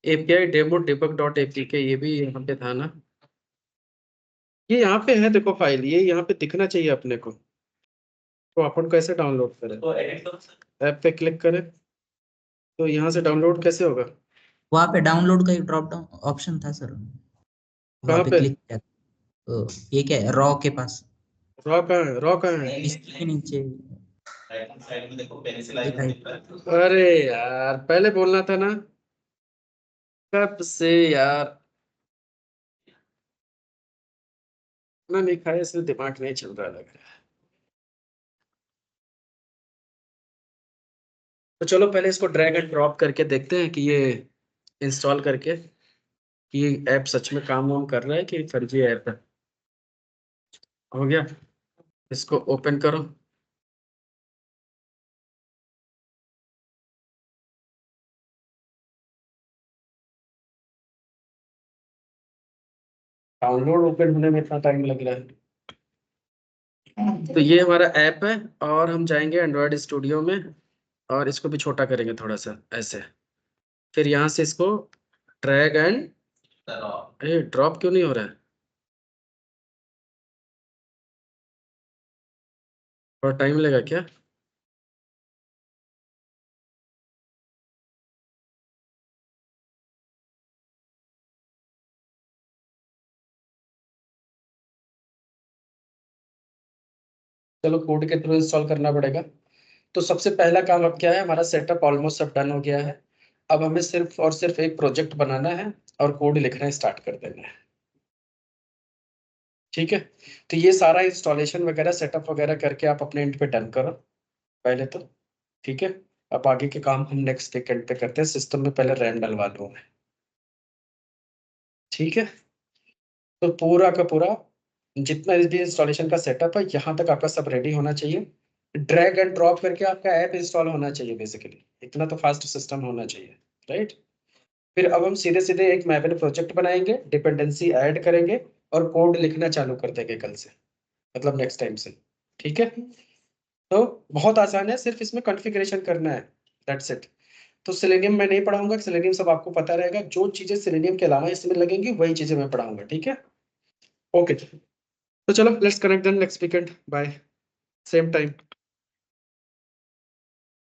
API demo debug dot APK, ये भी यहाँ पे था ना? ये यहाँ पे है देखो फाइल, ये यहाँ पे दिखना चाहिए अपने को। तो अपन कैसे डाउनलोड करें? तो एडिट करो सर। ऐप पे क्लिक करें तो यहाँ से डाउनलोड कैसे होगा? वहाँ पे डाउनलोड का एक ड्रॉप डाउन ऑप्शन था सर, वहाँ कहाँ पे पे? क्लिक किया। तो ये क्या है, रॉ के पास, रॉ कहाँ है? रॉ कहाँ है? इसके भी नीचे। राइट हैंड साइड में देखो पेंसिल ये आइकन right। दिख रहा है। अरे यार पहले बोलना था ना, कब से यार ना नहीं खाया, इसलिए दिमाग नहीं चल रहा लग रहा है। तो चलो पहले इसको ड्रैग एंड ड्रॉप करके देखते हैं कि ये इंस्टॉल करके कि ये ऐप सच में काम वाम कर रहा है कि फर्जी ऐप है। हो गया, इसको ओपन करो। डाउनलोड ओपन होने में इतना टाइम लग रहा है। तो ये हमारा ऐप है और हम जाएंगे एंड्रॉयड स्टूडियो में और इसको भी छोटा करेंगे थोड़ा सा ऐसे। फिर यहाँ से इसको ड्रैग एंड, अरे ड्रॉप क्यों नहीं हो रहा है? थोड़ा टाइम लगेगा क्या? चलो कोड के थ्रू इंस्टॉल करना पड़ेगा। तो सबसे पहला काम अब क्या है, हमारा सेटअप ऑलमोस्ट सब डन हो गया है। अब हमें सिर्फ और सिर्फ एक प्रोजेक्ट बनाना है और कोड लिखना स्टार्ट कर देना है। ठीक है, तो ये सारा इंस्टॉलेशन वगैरह सेटअप वगैरह करके आप अपने एंड पे डन करो पहले तो। ठीक है, अब आगे के काम हम नेक्स्ट वीकेंड पे करते हैं। सिस्टम में पहले रैम डलवा लूँ मैं। ठीक है, तो पूरा का पूरा जितना भी इंस्टॉलेशन का सेटअप है यहाँ तक आपका सब रेडी होना चाहिए। ड्रैग एंड ड्रॉप करके आपका ऐप इंस्टॉल होना चाहिए बेसिकली, इतना तो फास्ट सिस्टम होना चाहिए। राइट, फिर अब हम सीधे सीधे एक मैपिंग प्रोजेक्ट बनाएंगे, डिपेंडेंसी ऐड करेंगे और कोड लिखना चालू कर देंगे कल से, मतलब नेक्स्ट टाइम से। ठीक है, तो बहुत आसान है, सिर्फ इसमें कॉन्फ़िगरेशन करना है, दैट्स इट। तो सेलेनियम मैं नहीं पढ़ाऊंगा, सेलेनियम सब आपको पता रहेगा। जो चीजें सेलेनियम के अलावा इसमें लगेंगी वही चीजें मैं पढ़ाऊंगा। ठीक है, ओके। तो चलो let's connect then next weekend, bye, same time.